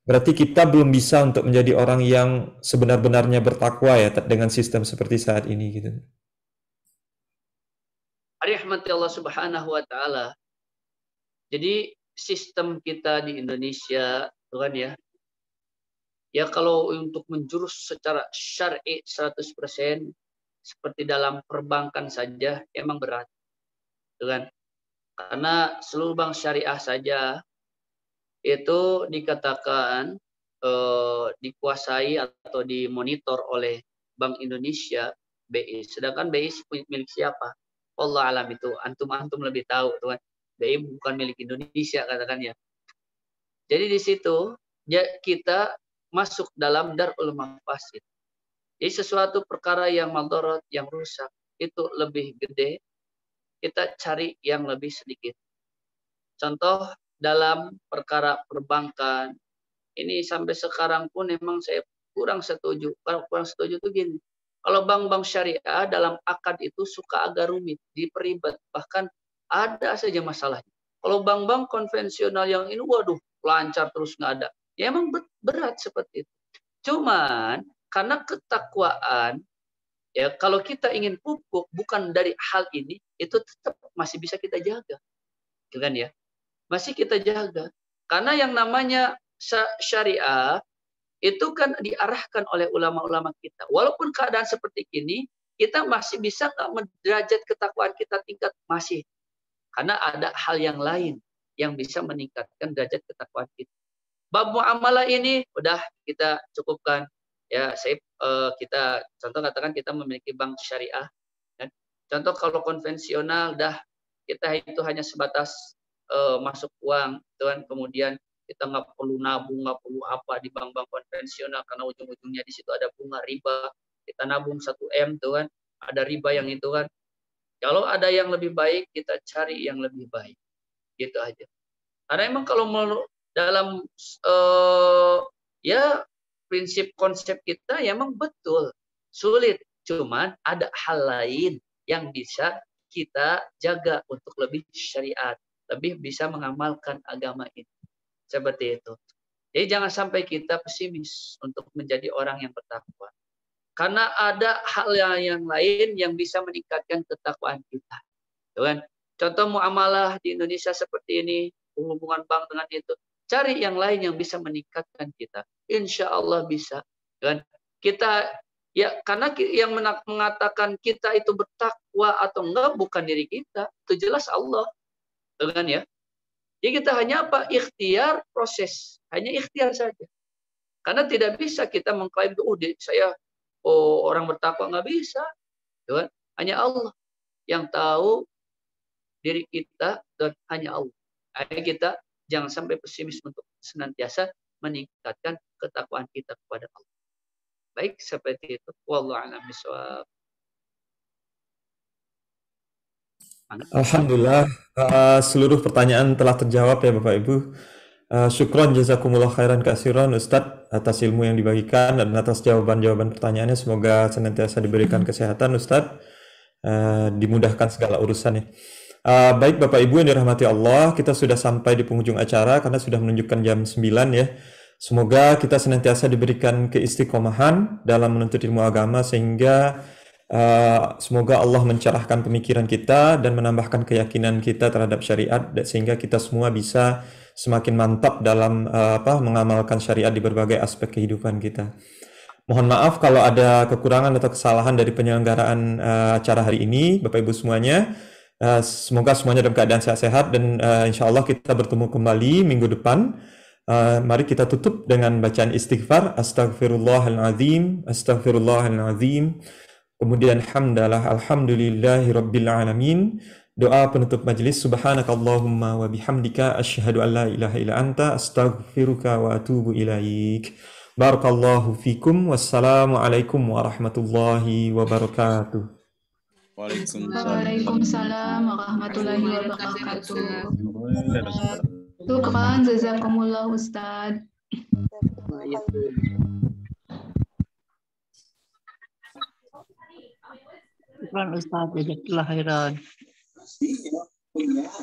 berarti kita belum bisa untuk menjadi orang yang sebenar-benarnya bertakwa ya dengan sistem seperti saat ini gitu. Rahmati Allah Subhanahu wa taala. Jadi sistem kita di Indonesia, kan ya. Ya kalau untuk menjurus secara syar'i 100% seperti dalam perbankan saja emang berat. Kan? Karena seluruh bank syariah saja itu dikatakan dikuasai atau dimonitor oleh Bank Indonesia, BI. Sedangkan BI milik siapa? Allah alam itu. Antum lebih tahu, tuan. BI bukan milik Indonesia, katakan ya. Jadi di situ ya, kita masuk dalam darul mafasid. Jadi sesuatu perkara yang madharat, yang rusak, itu lebih gede, kita cari yang lebih sedikit. Contoh dalam perkara perbankan, ini sampai sekarang pun memang saya kurang setuju. Kalau kurang setuju itu gini, kalau bank-bank syariah dalam akad itu suka agak rumit, diperibet, bahkan ada saja masalahnya. Kalau bank-bank konvensional yang ini, waduh, lancar terus nggak ada. Ya emang berat seperti itu. Cuman karena ketakwaan, ya kalau kita ingin pupuk bukan dari hal ini, itu tetap masih bisa kita jaga, kan ya? Masih kita jaga. Karena yang namanya syariah itu kan diarahkan oleh ulama-ulama kita. Walaupun keadaan seperti ini, kita masih bisa nggak derajat ketakwaan kita tingkat masih. Karena ada hal yang lain yang bisa meningkatkan derajat ketakwaan kita. Bab muamalah ini udah kita cukupkan. Ya, kita contoh katakan kita memiliki bank syariah. Kan? Contoh kalau konvensional dah kita itu hanya sebatas masuk uang, tuan, kemudian kita nggak perlu nabung, nggak perlu apa di bank-bank konvensional karena ujung-ujungnya di situ ada bunga riba. Kita nabung 1 M, tuan, ada riba yang itu kan. Kalau ada yang lebih baik, kita cari yang lebih baik. Gitu aja. Karena emang kalau dalam ya prinsip konsep kita ya emang betul sulit. Cuman ada hal lain yang bisa kita jaga untuk lebih syariat, lebih bisa mengamalkan agama ini. Seperti itu. Jadi jangan sampai kita pesimis untuk menjadi orang yang bertakwa. Karena ada hal yang lain yang bisa meningkatkan ketakwaan kita. Kan? Contoh muamalah di Indonesia seperti ini, hubungan bank dengan itu. Cari yang lain yang bisa meningkatkan kita. Insya Allah bisa. Kan? Kita ya karena yang mengatakan kita itu bertakwa atau enggak bukan diri kita, itu jelas Allah. Kan ya? Jadi kita hanya apa? Ikhtiar proses. Hanya ikhtiar saja. Karena tidak bisa kita mengklaim, saya orang bertakwa, nggak bisa. Kan? Hanya Allah yang tahu diri kita dan hanya Allah. Ayo kita jangan sampai pesimis untuk senantiasa meningkatkan ketakwaan kita kepada Allah. Baik, seperti itu. Wallahu a'lam bishawab. Alhamdulillah, seluruh pertanyaan telah terjawab ya Bapak Ibu. Syukron jazakumullah khairan kasiran Ustadz atas ilmu yang dibagikan dan atas jawaban-jawaban pertanyaannya. Semoga senantiasa diberikan kesehatan Ustadz, dimudahkan segala urusannya. Baik Bapak Ibu yang dirahmati Allah, kita sudah sampai di penghujung acara karena sudah menunjukkan jam 9 ya. Semoga kita senantiasa diberikan keistiqomahan dalam menuntut ilmu agama sehingga semoga Allah mencerahkan pemikiran kita dan menambahkan keyakinan kita terhadap syariat sehingga kita semua bisa semakin mantap dalam mengamalkan syariat di berbagai aspek kehidupan kita. Mohon maaf kalau ada kekurangan atau kesalahan dari penyelenggaraan acara hari ini, Bapak Ibu semuanya. Semoga semuanya dalam keadaan sehat-sehat dan insya Allah kita bertemu kembali minggu depan. Mari kita tutup dengan bacaan istighfar. Astaghfirullahaladzim, astaghfirullahaladzim. Kemudian hamdalah, alhamdulillahi rabbil alamin. Doa penutup majelis, subhanakallahumma wa bihamdika asyhadu an la ilaha illa anta astaghfiruka wa atubu ilaik. Barakallahu fikum. Wassalamualaikum warahmatullahi wabarakatuh. Waalaikumsalam warahmatullahi wabarakatuh. Syukran, jazakumullah Ustaz. Syukran Ustaz, jazakallah khairan.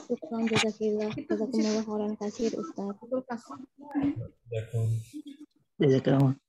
Syukran, jazakumullah khairan kasir Ustaz. Jazakallah.